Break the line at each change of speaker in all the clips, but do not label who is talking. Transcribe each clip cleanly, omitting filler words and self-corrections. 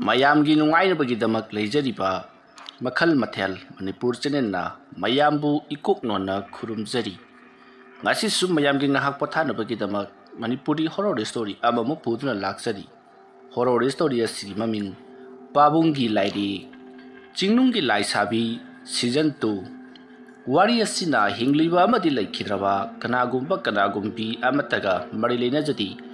ꯃꯌꯥꯝꯒꯤ ꯅꯨꯡꯉꯥꯏꯅꯕꯒꯤꯗꯃꯛ ꯂꯩꯖꯔꯤꯕ ꯃꯈꯜ ꯃꯊꯦꯜ ꯃꯅꯤꯄꯨꯔ ꯆꯦꯅꯦꯜꯅ ꯃꯌꯥꯝꯕꯨ ꯏꯀꯣꯛꯅꯣꯟꯅ ꯈꯨꯔꯨꯝꯖꯔꯤ꯫ ꯉꯁꯤꯁꯨ ꯃꯌꯥꯝꯒꯤ ꯉꯥꯏꯍꯥꯛ ꯄꯣꯊꯥꯅꯕꯒꯤꯗꯃꯛ ꯃꯅꯤꯄꯨꯔꯤ ꯍꯣꯔꯔ ꯁ꯭ꯇꯣꯔꯤ ꯑꯃꯃꯨꯛ ꯄꯨꯗꯨꯅ ꯂꯥꯛꯆꯔꯤ꯫ ꯍꯣꯔꯔ ꯁ꯭ꯇꯣꯔꯤ ꯑꯁꯤꯒꯤ ꯃꯃꯤꯡ ꯄꯥꯕꯨꯡꯒꯤ ꯂꯥꯏꯔꯦꯛ ꯆꯤꯡꯅꯨꯡꯒꯤ ꯂꯥꯏꯁꯥꯕꯤ ꯁꯤꯖꯟ 2꯫ ꯋꯥꯔꯤ ꯑꯁꯤꯅ ꯍꯤꯡꯂꯤꯕ ꯑꯃꯗꯤ ꯂꯩꯈꯤꯗ꯭ꯔꯕ ꯀꯅꯥꯒꯨꯝꯕ ꯀꯅꯥꯒꯨꯝꯕꯤ ꯑꯃꯠꯇꯒ ꯃꯔꯤ ꯂꯩꯅꯖꯗꯤ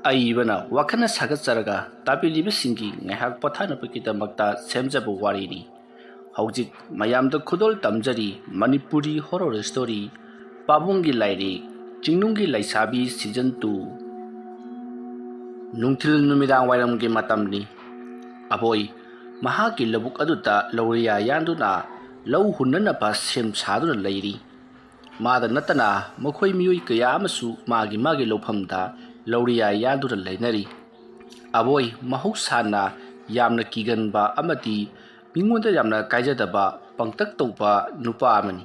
ꯑꯏꯕꯅ ꯋꯥꯈꯜꯅ ꯁꯥꯒꯠꯆꯔꯒ ꯇꯥꯕꯤꯔꯤꯕꯁꯤꯡꯒꯤ ꯉꯥꯏꯍꯥꯛ ꯄꯣꯊꯥꯅꯕꯒꯤꯗꯃꯛꯇ ꯁꯦꯝꯖꯕ ꯋꯥꯔꯤꯅꯤ꯫ ꯍꯧꯖꯤꯛ ꯃꯌꯥꯝꯗ ꯈꯨꯗꯣꯜ ꯇꯝꯖꯔꯤ ꯃꯅꯤꯄꯨꯔꯤ ꯍꯣꯔꯔ ꯁ꯭ꯇꯣꯔꯤ ꯄꯥꯕꯨꯡꯒꯤ ꯂꯥꯏꯔꯦꯛ ꯆꯤꯡꯅꯨꯡꯒꯤ ꯂꯥꯏꯁꯥꯕꯤ ꯁꯤꯖꯟ 2꯫ ꯅꯨꯡꯊꯤꯜ ꯅꯨꯃꯤꯗꯥꯡ ꯋꯥꯏꯔꯝꯒꯤ ꯃꯇꯝꯅꯤ꯫ ꯑꯕꯣꯏ ꯃꯍꯥꯛꯀꯤ ꯂꯧꯕꯨꯛ ꯑꯗꯨꯗ ꯂꯧꯔꯤꯌꯥ ꯌꯥꯟꯗꯨꯅ ꯂꯧ ꯍꯨꯟꯅꯅꯕ ꯁꯦꯝ ꯁꯥꯗꯨꯅ ꯂꯩꯔꯤ꯫ ꯃꯥꯗ ꯅꯠꯇꯅ ꯃꯈꯣꯏ ꯃꯤꯑꯣꯏ ꯀꯌꯥ ꯑꯃꯁꯨ ꯃꯥꯒꯤ ꯂꯧꯐꯝꯗ ꯂꯧꯔꯤꯌꯥ ꯌꯥꯟꯗꯨꯅ ꯂꯩꯅꯔꯤ꯫ ꯑꯕꯣꯏ ꯃꯍꯧꯁꯥꯅ ꯌꯥꯝꯅ ꯀꯤꯒꯟꯕ ꯑꯃꯗꯤ ꯃꯤꯉꯣꯟꯗ ꯌꯥꯝꯅ ꯀꯥꯏꯖꯗꯕ ꯄꯪꯇꯛ ꯇꯧꯕ ꯅꯨꯄꯥ ꯑꯃꯅꯤ꯫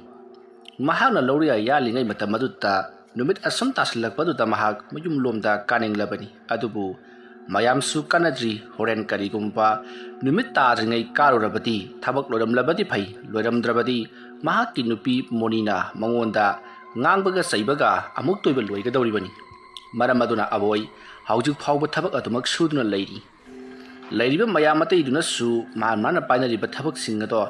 ꯃꯍꯥꯛꯅ ꯂꯧꯔꯤꯌꯥ ꯌꯥꯜꯂꯤꯉꯩ ꯃꯇꯝ ꯑꯗꯨꯗ ꯅꯨꯃꯤꯠ ꯑꯁꯨꯝ ꯇꯥꯁꯤꯜꯂꯛꯄꯗꯨꯗ ꯃꯍꯥꯛ ꯃꯌꯨꯝꯂꯣꯝꯗ ꯀꯥꯅꯤꯡꯂꯕꯅꯤ꯫ ꯑꯗꯨꯕꯨ ꯃꯌꯥꯝꯁꯨ ꯀꯥꯟꯅꯗ꯭ꯔꯤ, ꯍꯣꯔꯦꯟ ꯀꯔꯤꯒꯨꯝꯕ ꯅꯨꯃꯤꯠ ꯇꯥꯗ꯭ꯔꯤꯉꯩ ꯀꯥꯔꯨꯔꯕꯗꯤ ꯊꯕꯛ ꯂꯣꯏꯔꯝꯂꯕꯗꯤ ꯐꯩ, ꯂꯣꯏꯔꯝꯗ꯭ꯔꯕꯗꯤ ꯃꯍꯥꯛꯀꯤ ꯅꯨꯄꯤ ꯃꯣꯅꯤꯅ ꯃꯉꯣꯟꯗ ꯉꯥꯡꯕꯒ ꯆꯩꯕꯒ ꯑꯃꯨꯛ ꯇꯣꯏꯕ ꯂꯣꯏꯒꯗꯧꯔꯤꯕꯅꯤ꯫ ꯃꯔꯝ ꯑꯗꯨꯅ ꯑꯕꯣꯏ ꯍꯧꯖꯤꯛ ꯐꯥꯎꯕ ꯊꯕꯛ ꯑꯗꯨꯃꯛ ꯁꯨꯗꯨꯅ ꯂꯩꯔꯤ꯫ ꯂꯩꯔꯤꯕ ꯃꯌꯥꯝ ꯑꯇꯩꯗꯨꯅꯁꯨ ꯃꯥꯅ ꯄꯥꯏꯅꯔꯤꯕ ꯊꯕꯛꯁꯤꯡ ꯑꯗꯣ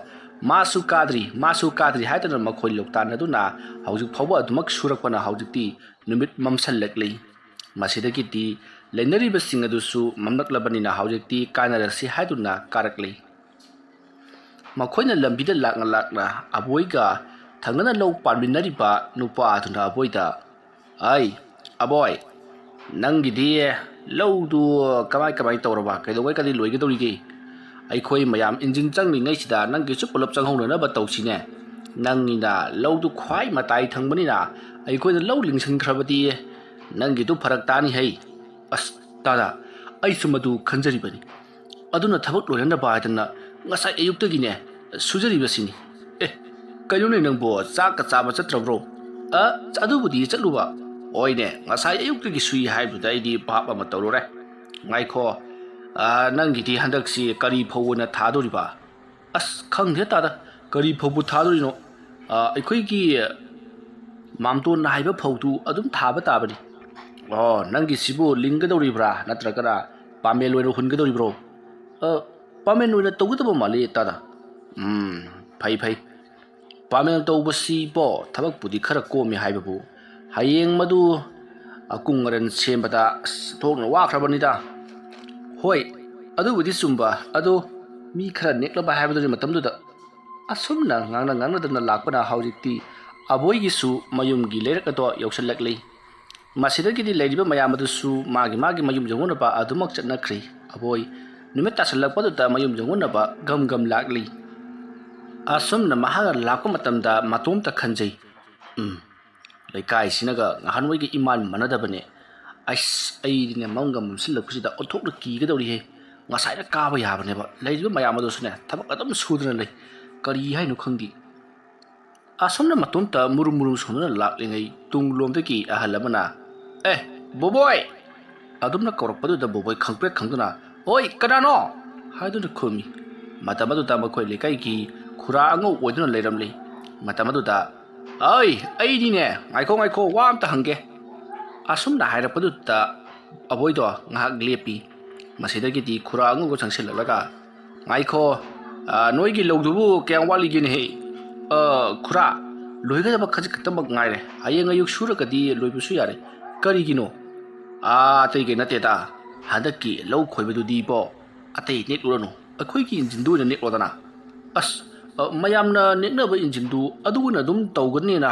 ꯃꯥꯁꯨ ꯀꯥꯗ꯭ꯔꯤ ꯍꯥꯏꯗꯅ ꯃꯈꯣꯏ ꯂꯧꯇꯥꯟꯅꯗꯨꯅ ꯍꯧꯖꯤꯛ ꯐꯥꯎꯕ ꯑꯗꯨꯃꯛ ꯁꯨꯔꯛꯄꯅ ꯍꯧꯖꯤꯛꯇꯤ ꯅꯨꯃꯤꯠ ꯃꯝꯁꯜꯂꯛꯂꯤ꯫ ꯃꯁꯤꯗꯒꯤꯗꯤ ꯂꯩꯅꯔꯤꯕꯁꯤꯡ ꯑꯗꯨꯁꯨ ꯃꯝꯂꯛꯂꯕꯅꯤꯅ ꯍꯧꯖꯤꯛꯇꯤ ꯀꯥꯏꯅꯔꯁꯤ ꯍꯥꯏꯗꯨꯅ ꯀꯥꯔꯛꯂꯤ꯫ ꯃꯈꯣꯏꯅ ꯂꯝꯕꯤꯗ ꯂꯥꯛꯅ ꯂꯥꯛꯅ ꯑꯕꯣꯏꯒ ꯊꯪꯅꯅ ꯂꯧ ꯄꯥꯟꯃꯤꯟꯅꯔꯤꯕ ꯅꯨꯄꯥ ꯑꯗꯨꯅ ꯑꯕꯣꯏꯗ "ꯑꯩ ꯑꯕꯣꯏ, ꯅꯪꯒꯤꯗꯤ ꯂꯧꯗꯨ ꯀꯃꯥꯏ ꯇꯧꯔꯕ? ꯀꯩꯗꯧꯉꯩ ꯂꯣꯏꯒꯗꯧꯔꯤꯒꯦ? ꯑꯩꯈꯣꯏ ꯃꯌꯥꯝ ꯏꯟꯖꯤꯟ ꯆꯪꯂꯤꯉꯩꯁꯤꯗ ꯅꯪꯒꯤꯁꯨ ꯄꯨꯂꯞ ꯆꯪꯍꯧꯅꯅꯕ ꯇꯧꯁꯤꯅꯦ꯫ ꯅꯪꯒꯤꯅ ꯂꯧꯗꯨ ꯈ꯭ꯋꯥꯏ ꯃꯇꯥꯏ ꯊꯪꯕꯅꯤꯅ ꯑꯩꯈꯣꯏꯅ ꯂꯧ ꯂꯤꯡꯁꯤꯟꯈ꯭ꯔꯕꯗꯤ ꯅꯪꯒꯤꯗꯨ ꯐꯔꯛ तानी है। अस दादा, ꯑꯩꯁꯨ ꯃꯗꯨ ꯈꯟꯖꯔꯤꯕꯅꯤ꯫ ꯑꯗꯨꯅ ꯊꯕꯛ ꯂꯣꯏꯅꯅꯕ ꯍꯥꯏꯗꯅ ꯉꯁꯥꯏ ꯑꯌꯨꯛꯇꯒꯤꯅꯦ ꯁꯨꯖꯔꯤꯕꯁꯤꯅꯤ꯫ ꯀꯩꯅꯣꯅꯦ ꯅꯪꯕꯣ, ꯆꯥꯛꯀ ꯆꯥꯕ ꯆꯠꯇ꯭ꯔꯕ꯭ꯔꯣ? ꯑꯗꯨꯕꯨꯗꯤ ꯆꯠꯂꯨꯕ꯫ ꯍꯣꯏꯅꯦ, ꯉꯁꯥꯏ ꯑꯌꯨꯛꯇꯒꯤ ꯁꯨꯏ ꯍꯥꯏꯕꯗꯨꯗ ꯑꯩꯗꯤ ꯚꯥꯞ ꯑꯃ ꯇꯧꯔꯨꯔꯦ꯫ ꯉꯥꯏꯈꯣ, ꯅꯪꯒꯤꯗꯤ ꯍꯟꯗꯛꯁꯤ ꯀꯔꯤ ꯐꯧ ꯑꯣꯏꯅ ꯊꯥꯗꯣꯔꯤꯕ? ꯑꯁ ꯈꯪꯗꯦ ꯇꯥꯗ, ꯀꯔꯤ ꯐꯧꯕꯨ ꯊꯥꯗꯣꯔꯤꯅꯣ? ꯑꯩꯈꯣꯏꯒꯤ ꯃꯥꯝꯇꯣꯟꯅ ꯍꯥꯏꯕ ꯐꯧꯗꯨ ꯑꯗꯨꯝ ꯊꯥꯕ ꯇꯥꯕꯅꯤ꯫ ꯑꯣ, ꯅꯪꯒꯤꯁꯤꯕꯨ ꯂꯤꯡꯒꯗꯧꯔꯤꯕ꯭ꯔꯥ ꯅꯠꯇ꯭ꯔꯒꯅ ꯄꯥꯃꯦꯟ ꯑꯣꯏꯅ ꯍꯨꯟꯒꯗꯧꯔꯤꯕ꯭ꯔꯣ? ꯄꯥꯃꯦꯟ ꯑꯣꯏꯅ ꯇꯧꯒꯗꯕ ꯃꯥꯜꯂꯤ ꯇꯥꯗ꯫ ꯐꯩ꯫ ꯄꯥꯃꯦꯟ ꯇꯧꯕꯁꯤꯕꯣ ꯊꯕꯛꯄꯨꯗꯤ ꯈꯔ ꯀꯣꯝꯃꯤ ꯍꯥꯏꯕꯕꯨ ꯍꯌꯦꯡ ꯃꯗꯨ ꯑꯀꯨꯡ ꯑꯔꯟ ꯁꯦꯝꯕꯗ ꯊꯣꯛꯅ ꯋꯥꯈ꯭ꯔꯕꯅꯤꯗ꯫ ꯍꯣꯏ, ꯑꯗꯨꯕꯨꯗꯤ ꯆꯨꯝꯕ, ꯑꯗꯣ ꯃꯤ ꯈꯔ ꯅꯦꯛꯂꯕ ꯍꯥꯏꯕꯗꯨꯅꯤ ꯃꯇꯝꯗꯨꯗ꯫ ꯑꯁꯨꯝꯅ ꯉꯥꯡꯅꯗꯅ ꯂꯥꯛꯄꯅ ꯍꯧꯖꯤꯛꯇꯤ ꯑꯕꯣꯏꯒꯤꯁꯨ ꯃꯌꯨꯝꯒꯤ ꯂꯩꯔꯛ ꯑꯗꯣ ꯌꯧꯁꯤꯜꯂꯛꯂꯤ꯫ ꯃꯁꯤꯗꯒꯤꯗꯤ ꯂꯩꯔꯤꯕ ꯃꯌꯥꯝ ꯑꯗꯨꯁꯨ ꯃꯥꯒꯤ ꯃꯌꯨꯝ ꯌꯧꯅꯅꯕ ꯑꯗꯨꯃꯛ ꯆꯠꯅꯈ꯭ꯔꯤ꯫ ꯑꯕꯣꯏ ꯅꯨꯃꯤꯠ ꯇꯥꯁꯤꯜꯂꯛꯄꯗꯨꯗ ꯃꯌꯨꯝ ꯌꯧꯅꯅꯕ ꯒꯝ ꯂꯥꯛꯂꯤ꯫ ꯑꯁꯨꯝꯅ ꯃꯍꯥꯛꯅ ꯂꯥꯛꯄ ꯃꯇꯝꯗ ꯃꯇꯣꯝꯇ ꯈꯟꯖꯩ, ꯂꯩꯀꯥꯏꯁꯤꯅꯒ ꯅꯍꯥꯟꯋꯥꯏꯒ ꯏꯃꯥꯟ ꯃꯥꯟꯅꯗꯕꯅꯦ꯫ ꯑꯩꯗꯤꯅꯦ ꯃꯝꯒ ꯃꯝꯁꯤꯜꯂꯛꯄꯁꯤꯗ ꯑꯣꯟꯊꯣꯛꯅ ꯀꯤꯒꯗꯧꯔꯤꯍꯦ꯫ ꯉꯁꯥꯏꯅ ꯀꯥꯕ ꯌꯥꯕꯅꯦꯕ꯫ ꯂꯩꯔꯤꯕ ꯃꯌꯥꯝ ꯑꯗꯨꯁꯨꯅꯦ ꯊꯕꯛ ꯑꯗꯨꯝ ꯁꯨꯗꯨꯅ ꯂꯩ, ꯀꯔꯤ ꯍꯥꯏꯅꯣ ꯈꯪꯗꯦ꯫ ꯑꯁꯨꯝꯅ ꯃꯇꯣꯝꯇ ꯃꯨꯔꯨꯝ ꯁꯣꯟꯗꯨꯅ ꯂꯥꯛꯂꯤꯉꯩ ꯇꯨꯡꯂꯣꯝꯗꯒꯤ ꯑꯍꯜ ꯑꯃꯅ ꯕꯣꯕꯣꯏ ꯑꯗꯨꯝꯅ ꯀꯧꯔꯛꯄꯗꯨꯗ ꯕꯣꯕꯣꯏ ꯈꯪꯄ꯭ꯔꯦꯛ ꯈꯪꯗꯨꯅ "ꯍꯣꯏ, ꯀꯅꯥꯅꯣ?" ꯍꯥꯏꯗꯨꯅ ꯈꯨꯝꯃꯤ꯫ ꯃꯇꯝ ꯑꯗꯨꯗ ꯃꯈꯣꯏ ꯂꯩꯀꯥꯏꯒꯤ ꯈꯨꯔꯥ ꯑꯉꯧ ꯑꯣꯏꯗꯨꯅ ꯂꯩꯔꯝꯂꯤ꯫ ꯃꯇꯝ ꯑꯗꯨꯗ ꯑꯩꯗꯤꯅꯦ, ꯉꯥꯏꯈꯣ ꯋꯥ ꯑꯝꯇ ꯍꯪꯒꯦ꯫ ꯑꯁꯨꯝꯅ ꯍꯥꯏꯔꯛꯄꯗꯨꯗ ꯑꯕꯣꯏꯗꯣ ꯉꯥꯏꯍꯥꯛ ꯂꯦꯞꯄꯤ꯫ ꯃꯁꯤꯗꯒꯤꯗꯤ ꯈꯨꯔꯥ ꯑꯉꯧꯒ ꯆꯪꯁꯤꯜꯂꯛꯂꯒ "ꯉꯥꯏꯈꯣ, ꯅꯣꯏꯒꯤ ꯂꯧꯗꯨꯕꯨ ꯀꯌꯥꯝ ꯋꯥꯠꯂꯤꯒꯦꯅꯦꯍꯦ?" "ꯈꯨꯔꯥ, ꯂꯣꯏꯒꯗꯕ ꯈꯖꯤꯛ ꯈꯛꯇꯃꯛ ꯉꯥꯏꯔꯦ꯫ ꯍꯌꯦꯡ ꯑꯌꯨꯛ ꯁꯨꯔꯒꯗꯤ ꯂꯣꯏꯕꯁꯨ ꯌꯥꯔꯦ." "ꯀꯔꯤꯒꯤꯅꯣ?" "ꯑꯇꯩ ꯅꯠꯇꯦꯗ, ꯍꯟꯗꯛꯀꯤ ꯂꯧ ꯈꯣꯏꯕꯗꯨꯗꯤꯕꯣ ꯑꯇꯩ ꯅꯦꯛꯂꯨꯔꯅꯨ, ꯑꯩꯈꯣꯏꯒꯤ ꯏꯟꯖꯤꯟꯗꯨ ꯑꯣꯏꯅ ꯅꯦꯛꯂꯣꯗꯅ." "ꯃꯌꯥꯝꯅ ꯅꯦꯛꯅꯕ ꯏꯟꯖꯤꯟꯗꯨ ꯑꯗꯨꯅ ꯑꯗꯨꯝ ꯇꯧꯒꯅꯦꯅ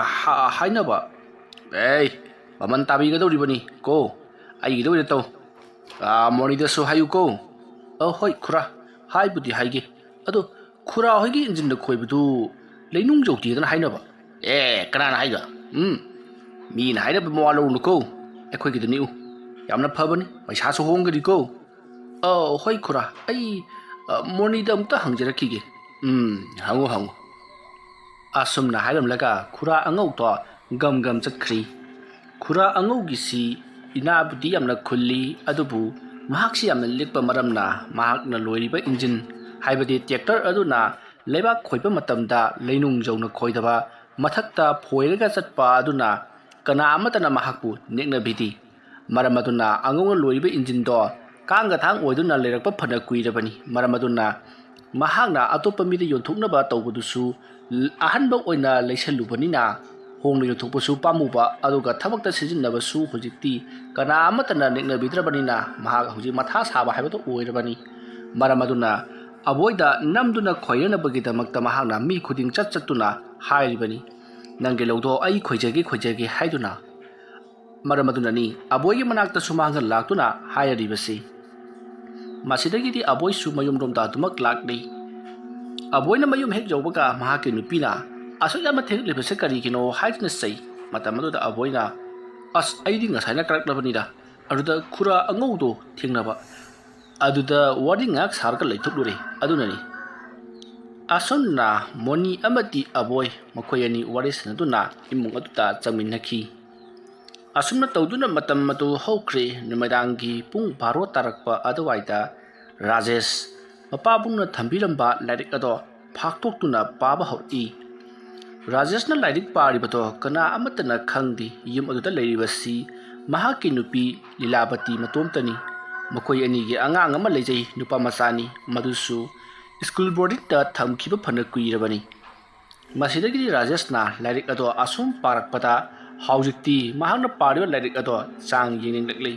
ꯍꯥꯏꯅꯕ." "ꯃꯃꯜ ꯇꯥꯕꯤꯒꯗꯧꯔꯤꯕꯅꯤ ꯀꯣ, ꯑꯩꯒꯤꯗ ꯑꯣꯏꯅ ꯇꯧ꯫ ꯃꯣꯅꯤꯗꯁꯨ ꯍꯥꯏꯌꯨꯀꯣ." "ꯍꯣꯏ ꯈꯨꯔꯥ, ꯍꯥꯏꯕꯨꯗꯤ ꯍꯥꯏꯒꯦ꯫ ꯑꯗꯣ ꯈꯨꯔꯥ ꯍꯣꯏꯒꯤ ꯏꯟꯖꯤꯟꯗ ꯈꯣꯏꯕꯗꯨ ꯂꯩꯅꯨꯡ ꯌꯧꯗꯦꯗꯅ ꯍꯥꯏꯅꯕ." "ꯀꯅꯥꯅ ꯍꯥꯏꯕ? ꯃꯤꯅ ꯍꯥꯏꯅꯕ ꯃꯋꯥ ꯂꯧꯔꯨꯅꯨꯀꯣ, ꯑꯩꯈꯣꯏꯒꯤꯗ ꯅꯦꯛꯎ, ꯌꯥꯝꯅ ꯐꯕꯅꯤ, ꯄꯩꯁꯥꯁꯨ ꯍꯣꯡꯒꯅꯤꯀꯣ." "ꯍꯣꯏ ꯈꯨꯔꯥ, ꯑꯩ ꯃꯣꯅꯤꯗ ꯑꯃꯨꯛꯇ ꯍꯪꯖꯔꯛꯈꯤꯒꯦ." "ꯍꯪꯉꯨ." ꯑꯁꯨꯝꯅ ꯍꯥꯏꯔꯝꯂꯒ ꯈꯨꯔꯥ ꯑꯉꯧꯗꯣ ꯒꯝ ꯆꯠꯈ꯭ꯔꯤ꯫ ꯈꯨꯔꯥ ꯑꯉꯧꯒꯤꯁꯤ ꯏꯅꯥꯕꯨꯗꯤ ꯌꯥꯝꯅ ꯈꯨꯜꯂꯤ, ꯑꯗꯨꯕꯨ ꯃꯍꯥꯛꯁꯤ ꯌꯥꯝꯅ ꯂꯤꯛꯄ ꯃꯔꯝꯅ ꯃꯍꯥꯛꯅ ꯂꯣꯏꯔꯤꯕ ꯏꯟꯖꯤꯟ ꯍꯥꯏꯕꯗꯤ ꯇ꯭ꯔꯦꯛꯇꯔ ꯑꯗꯨꯅ ꯂꯩꯕꯥꯛ ꯈꯣꯏꯕ ꯃꯇꯝꯗ ꯂꯩꯅꯨꯡ ꯌꯧꯅ ꯈꯣꯏꯗꯕ ꯃꯊꯛꯇ ꯐꯣꯏꯔꯒ ꯆꯠꯄ ꯑꯗꯨꯅ ꯀꯅꯥ ꯑꯃꯠꯇꯅ ꯃꯍꯥꯛꯄꯨ ꯅꯦꯛꯅꯕꯤꯗꯦ ꯃꯔꯝ ꯑꯗꯨꯅ ꯑꯉꯧꯅ ꯂꯣꯏꯔꯤꯕ ꯏꯟꯖꯤꯟꯗꯣ ꯀꯥꯡꯒꯊꯥꯡ ꯑꯣꯏꯗꯨꯅ ꯂꯩꯔꯛꯄ ꯐꯅ ꯀꯨꯏꯔꯕꯅꯤ ꯃꯔꯝ ꯑꯗꯨꯅ ꯃꯍꯥꯛꯅ ꯑꯇꯣꯞꯄ ꯃꯤꯗ ꯌꯣꯟꯊꯣꯛꯅꯕ ꯇꯧꯕꯗꯨꯁꯨ ꯑꯍꯟꯕ ꯑꯣꯏꯅ ꯂꯩꯁꯜꯂꯨꯕꯅꯤꯅ ꯍꯣꯡꯅ ꯌꯣꯟꯊꯣꯛꯄꯁꯨ ꯄꯥꯝꯃꯨꯕ ꯑꯗꯨꯒ ꯊꯕꯛꯇ ꯁꯤꯖꯤꯟꯅꯕꯁꯨ ꯍꯧꯖꯤꯛꯇꯤ ꯀꯅꯥ ꯑꯃꯠꯇꯅ ꯅꯦꯛꯅꯕꯤꯗ꯭ꯔꯕꯅꯤꯅ ꯃꯍꯥꯛ ꯍꯧꯖꯤꯛ ꯃꯊꯥ ꯁꯥꯕ ꯍꯥꯏꯕꯗꯨ ꯑꯣꯏꯔꯕꯅꯤ ꯃꯔꯝ ꯑꯗꯨꯅ ꯑꯕꯣꯏꯗ ꯅꯝꯗꯨꯅ ꯈꯣꯏꯅꯅꯕꯒꯤꯗꯃꯛꯇ ꯃꯍꯥꯛꯅ ꯃꯤ ꯈꯨꯗꯤꯡ ꯆꯠꯇꯨꯅ ꯍꯥꯏꯔꯤꯕꯅꯤ ꯅꯪꯒꯤ ꯂꯧꯗꯣ ꯑꯩ ꯈꯣꯏꯖꯒꯦ ꯍꯥꯏꯗꯨꯅ ꯃꯔꯝ ꯑꯗꯨꯅꯅꯤ ꯑꯕꯣꯏꯒꯤ ꯃꯅꯥꯛꯇꯁꯨ ꯃꯍꯥꯛꯅ ꯂꯥꯛꯇꯨꯅ ꯍꯥꯏꯔꯤꯕꯁꯤ ꯃꯁꯤꯗꯒꯤꯗꯤ ꯑꯕꯣꯏꯁꯨ ꯃꯌꯨꯝꯂꯣꯝꯗ ꯑꯗꯨꯃꯛ ꯂꯥꯛꯂꯤ ꯑꯕꯣꯏꯅ ꯃꯌꯨꯝ ꯍꯦꯛ ꯌꯧꯕꯒ ꯃꯍꯥꯛꯀꯤ ꯅꯨꯄꯤꯅ ꯑꯁꯨꯛ ꯌꯥꯝꯅ ꯊꯦꯡꯂꯤꯕꯁꯦ ꯀꯔꯤꯒꯤꯅꯣ ꯍꯥꯏꯗꯨꯅ ꯆꯩ ꯃꯇꯝ ꯑꯗꯨꯗ ꯑꯕꯣꯏꯅ ꯑꯁ ꯑꯩꯗꯤ ꯉꯁꯥꯏꯅ ꯀꯔꯛꯂꯕꯅꯤꯗ ꯑꯗꯨꯗ ꯈꯨꯔꯥ ꯑꯉꯧꯗꯣ ꯊꯦꯡꯅꯕ ꯑꯗꯨꯗ ꯋꯥꯔꯤ ꯉꯥꯏꯍꯥꯛ ꯁꯥꯔꯒ ꯂꯩꯊꯣꯛꯂꯨꯔꯦ ꯑꯗꯨꯅꯅꯤ ꯑꯁꯨꯝꯅ ꯃꯣꯅꯤ ꯑꯃꯗꯤ ꯑꯕꯣꯏ ꯃꯈꯣꯏ ꯑꯅꯤ ꯋꯥꯔꯤ ꯁꯥꯟꯅꯗꯨꯅ ꯏꯃꯨꯡ ꯑꯗꯨꯗ ꯆꯪꯃꯤꯟꯅꯈꯤ ꯑꯁꯨꯝꯅ ꯇꯧꯗꯨꯅ ꯃꯇꯝ ꯑꯗꯨ ꯍꯧꯈ꯭ꯔꯦ ꯅꯨꯃꯤꯗꯥꯡꯒꯤ ꯄꯨꯡ 12 ꯇꯥꯔꯛꯄ ꯑꯗꯨꯋꯥꯏꯗ ꯔꯥꯖꯦꯁ ꯃꯄꯥꯕꯨꯡꯅ ꯊꯝꯕꯤꯔꯝꯕ ꯂꯥꯏꯔꯤꯛ ꯑꯗꯣ ꯐꯥꯛꯇꯣꯛꯇꯨꯅ ꯄꯥꯕ ꯍꯧꯔꯛꯏ ꯔꯥꯖꯦꯁꯅ ꯂꯥꯏꯔꯤꯛ ꯄꯥꯔꯤꯕꯗꯣ ꯀꯅꯥ ꯑꯃꯠꯇꯅ ꯈꯪꯗꯦ ꯌꯨꯝ ꯑꯗꯨꯗ ꯂꯩꯔꯤꯕꯁꯤ ꯃꯍꯥꯛꯀꯤ ꯅꯨꯄꯤ ꯂꯤꯂꯥꯕꯇꯤ ꯃꯇꯣꯝꯇꯅꯤ ꯃꯈꯣꯏ ꯑꯅꯤꯒꯤ ꯑꯉꯥꯡ ꯑꯃ ꯂꯩꯖꯩ ꯅꯨꯄꯥ ꯃꯆꯥꯅꯤ ꯃꯗꯨꯁꯨ ꯁ꯭ꯀꯨꯜ ꯕꯣꯔꯗꯤꯡꯗ ꯊꯝꯈꯤꯕ ꯐꯅ ꯀꯨꯏꯔꯕꯅꯤ ꯃꯁꯤꯗꯒꯤꯗꯤ ꯔꯥꯖꯦꯁꯅ ꯂꯥꯏꯔꯤꯛ ꯑꯗꯣ ꯑꯁꯨꯝ ꯄꯥꯔꯛꯄꯗ ꯍꯧꯖꯤꯛꯇꯤ ꯃꯍꯥꯛꯅ ꯄꯥꯔꯤꯕ ꯂꯥꯏꯔꯤꯛ ꯑꯗꯣ ꯆꯥꯡ ꯌꯦꯡꯅꯤꯡꯂꯛꯂꯤ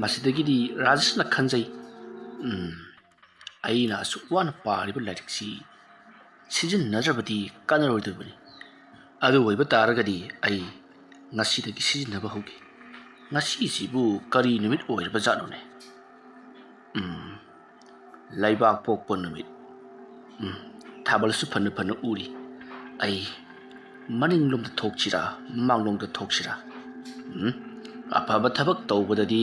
ꯃꯁꯤꯗꯒꯤꯗꯤ ꯔꯥꯖꯦꯁꯅ ꯈꯟꯖꯩ ꯑꯩꯅ ꯑꯁꯨꯛ ꯋꯥꯅ ꯄꯥꯔꯤꯕ ꯂꯥꯏꯔꯤꯛꯁꯤ ꯁꯤꯖꯤꯟꯅꯗ꯭ꯔꯕꯗꯤ ꯀꯥꯟꯅꯔꯣꯏꯗꯕꯅꯤ ꯑꯗꯨ ꯑꯣꯏꯕ ꯇꯥꯔꯒꯗꯤ ꯑꯩ ꯉꯁꯤꯗꯒꯤ ꯁꯤꯖꯤꯟꯅꯕ ꯍꯧꯒꯦ ꯉꯁꯤꯁꯤꯕꯨ ꯀꯔꯤ ꯅꯨꯃꯤꯠ ꯑꯣꯏꯔꯕꯖꯥꯠꯅꯣꯅꯦ ꯂꯩꯕꯥꯛ ꯄꯣꯛꯄ ꯅꯨꯃꯤꯠ ꯊꯥꯕꯜꯁꯨ ꯐꯅ ꯎꯔꯤ ꯑꯩ ꯃꯅꯤꯡꯂꯣꯝꯗ ꯊꯣꯛꯁꯤꯔꯥ ꯃꯃꯥꯡꯂꯣꯝꯗ ꯊꯣꯛꯁꯤꯔꯥ ꯑꯐꯕ ꯊꯕꯛ ꯇꯧꯕꯗꯗꯤ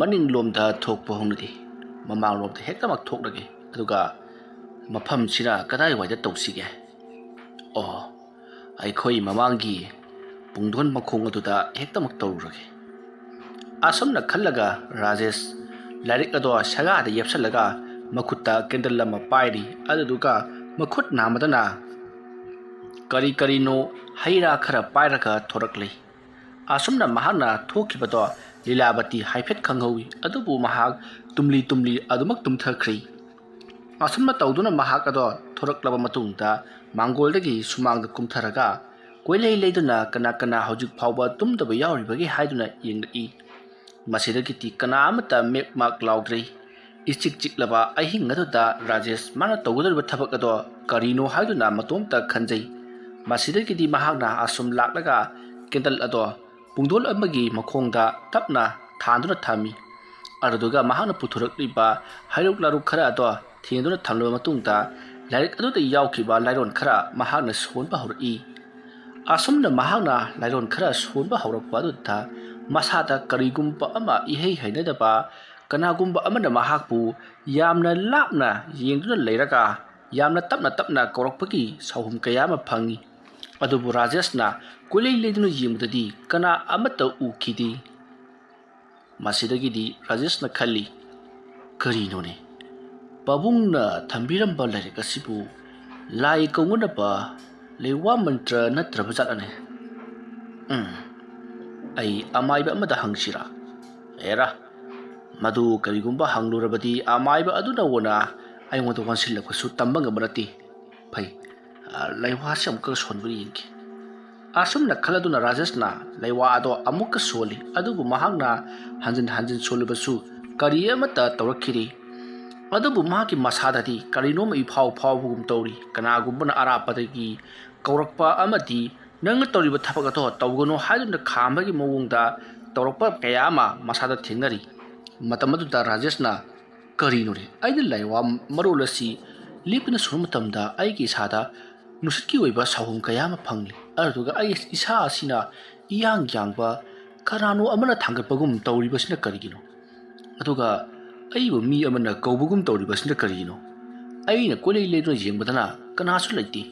ꯃꯅꯤꯡꯂꯣꯝꯗ ꯊꯣꯛꯄ ꯍꯧꯅꯗꯦ ꯃꯃꯥꯡꯂꯣꯝꯗ ꯍꯦꯛꯇꯃꯛ ꯊꯣꯛꯂꯒꯦ ꯑꯗꯨꯒ ꯃꯐꯝꯁꯤꯅ ꯀꯗꯥꯏꯋꯥꯏꯗ ꯇꯧꯁꯤꯒꯦ ꯑꯩꯈꯣꯏ ꯃꯃꯥꯡꯒꯤ ꯄꯨꯡꯗꯣꯟ ꯃꯈꯣꯡ ꯑꯗꯨꯗ ꯍꯦꯛꯇꯃꯛ ꯇꯧꯔꯨꯔꯒꯦ ꯑꯁꯨꯝꯅ ꯈꯜꯂꯒ ꯔꯥꯖꯦꯁ ꯂꯥꯏꯔꯤꯛ ꯑꯗꯣ ꯁꯒꯥꯗ ꯌꯦꯞꯁꯜꯂꯒ ꯃꯈꯨꯠꯇ ꯀꯦꯟꯗꯜ ꯑꯃ ꯄꯥꯏꯔꯤ ꯑꯗꯨꯗꯨꯒ ꯃꯈꯨꯠ ꯅꯥꯝꯃꯗꯅ ꯀꯔꯤꯅꯣ ꯍꯩ ꯔꯥ ꯈꯔ ꯄꯥꯏꯔꯒ ꯊꯣꯔꯛꯂꯤ ꯑꯁꯨꯝꯅ ꯃꯍꯥꯛꯅ ꯊꯣꯛꯈꯤꯕꯗꯣ ꯂꯤꯂꯥꯕꯇꯤ ꯍꯥꯏꯐꯦꯠ ꯈꯪꯍꯧꯏ ꯑꯗꯨꯕꯨ ꯃꯍꯥꯛ ꯇꯨꯝꯂꯤ ꯑꯗꯨꯃꯛ ꯇꯨꯝꯊꯈ꯭ꯔꯤ ꯑꯁꯨꯝꯅ ꯇꯧꯗꯨꯅ ꯃꯍꯥꯛ ꯑꯗꯣ ꯊꯣꯔꯛꯂꯕ ꯃꯇꯨꯡꯗ ꯃꯥꯡꯒꯣꯜꯗꯒꯤ ꯁꯨꯃꯥꯡꯗ ꯀꯨꯝꯊꯔꯒ ꯀꯣꯏꯂꯩ ꯂꯩꯗꯨꯅ ꯀꯅꯥ ꯍꯧꯖꯤꯛ ꯐꯥꯎꯕ ꯇꯨꯝꯗꯕ ꯌꯥꯎꯔꯤꯕꯒꯦ ꯍꯥꯏꯗꯨꯅ ꯌꯦꯡꯂꯛꯏ ꯃꯁꯤꯗꯒꯤꯗꯤ ꯀꯅꯥ ꯑꯃꯠꯇ ꯃꯦꯛ ꯃꯥꯛ ꯂꯥꯎꯗ꯭ꯔꯤ इचिक चिकलबा अहिंग अदुदा राजेश माना तौगदरिबा थबक अदो करिनो हाइदुना मतोमता खंजै मसिदगिदि महागना असुम लाक्लगा केंडल अदो पुंगदोल अमगी मखोंगदा तपना थांदुना थामी अदुगा महागना पुथुरक्लिबा हाइरुक लारुक खरा अदो थेंदुना थमलबा मतुंगदा लाइक अदुदा यावखिबा लाइरोन खरा महागना सोनबा हौरई असुमना महागना लाइरोन खरा सोनबा हौरकबा अदुदा मसादा करिगुम्बा अमा इहै हैनदबा कनागुम्बा अमना महाकपु यामना लापना येंगदुना लेरगा यामना तपना कौरकपगी सौहुम कया अमा फंगी अदुबु राजेशना कोइलै लेदुना येंगददि कना अमता उखिदि मसिदगिदि राजेशना खल्ली करिनोने पाबुंगना थंबिरंबा लाइरिक असिबु लाई कौंगनबा लेवा मंत्र नत्रबजाटने आई अमाइबा अमदा हंगसिरा एरा मधु करिगुम्बा हंगलुरबदि अमाइबा अदुना वना आइंगोद वानसिलकसु तंबंग बरती फै लैवासे अमुक सोनबरि यिंकी असुमना खलदुना राजेशना लैवा अदो अमुक सोली अदुबु महागना हंजिन सोलबसु करि अमता तौरखिरि अदुबु महाकी मसाददि करिनोम इफाव फावबुगुम तौरी कनागुम्बना अरापदगी कौरकपा अमदि नंग तौरिबा थबक अदो तौगनो हाइदुना खामबगी मवोंगदा तौरकपा कया अमा मसादा थेंगनरि मतमदुदा राजेशना करिनोरे आइदि लाइवा मरोलसी लिपना सुमतमदा आइगी सादा नुसकी ओइबा साहुम कया अमा फंगली अदुगा आइ इसा असिना इयांग यांगबा करानो अमना थांगपगुम तौरिबसिना करिगिनो अदुगा आइबु मी अमना कौबगुम तौरिबसिना करिगिनो आइना कोइलै लेदुना येंगबदना कनासु लैति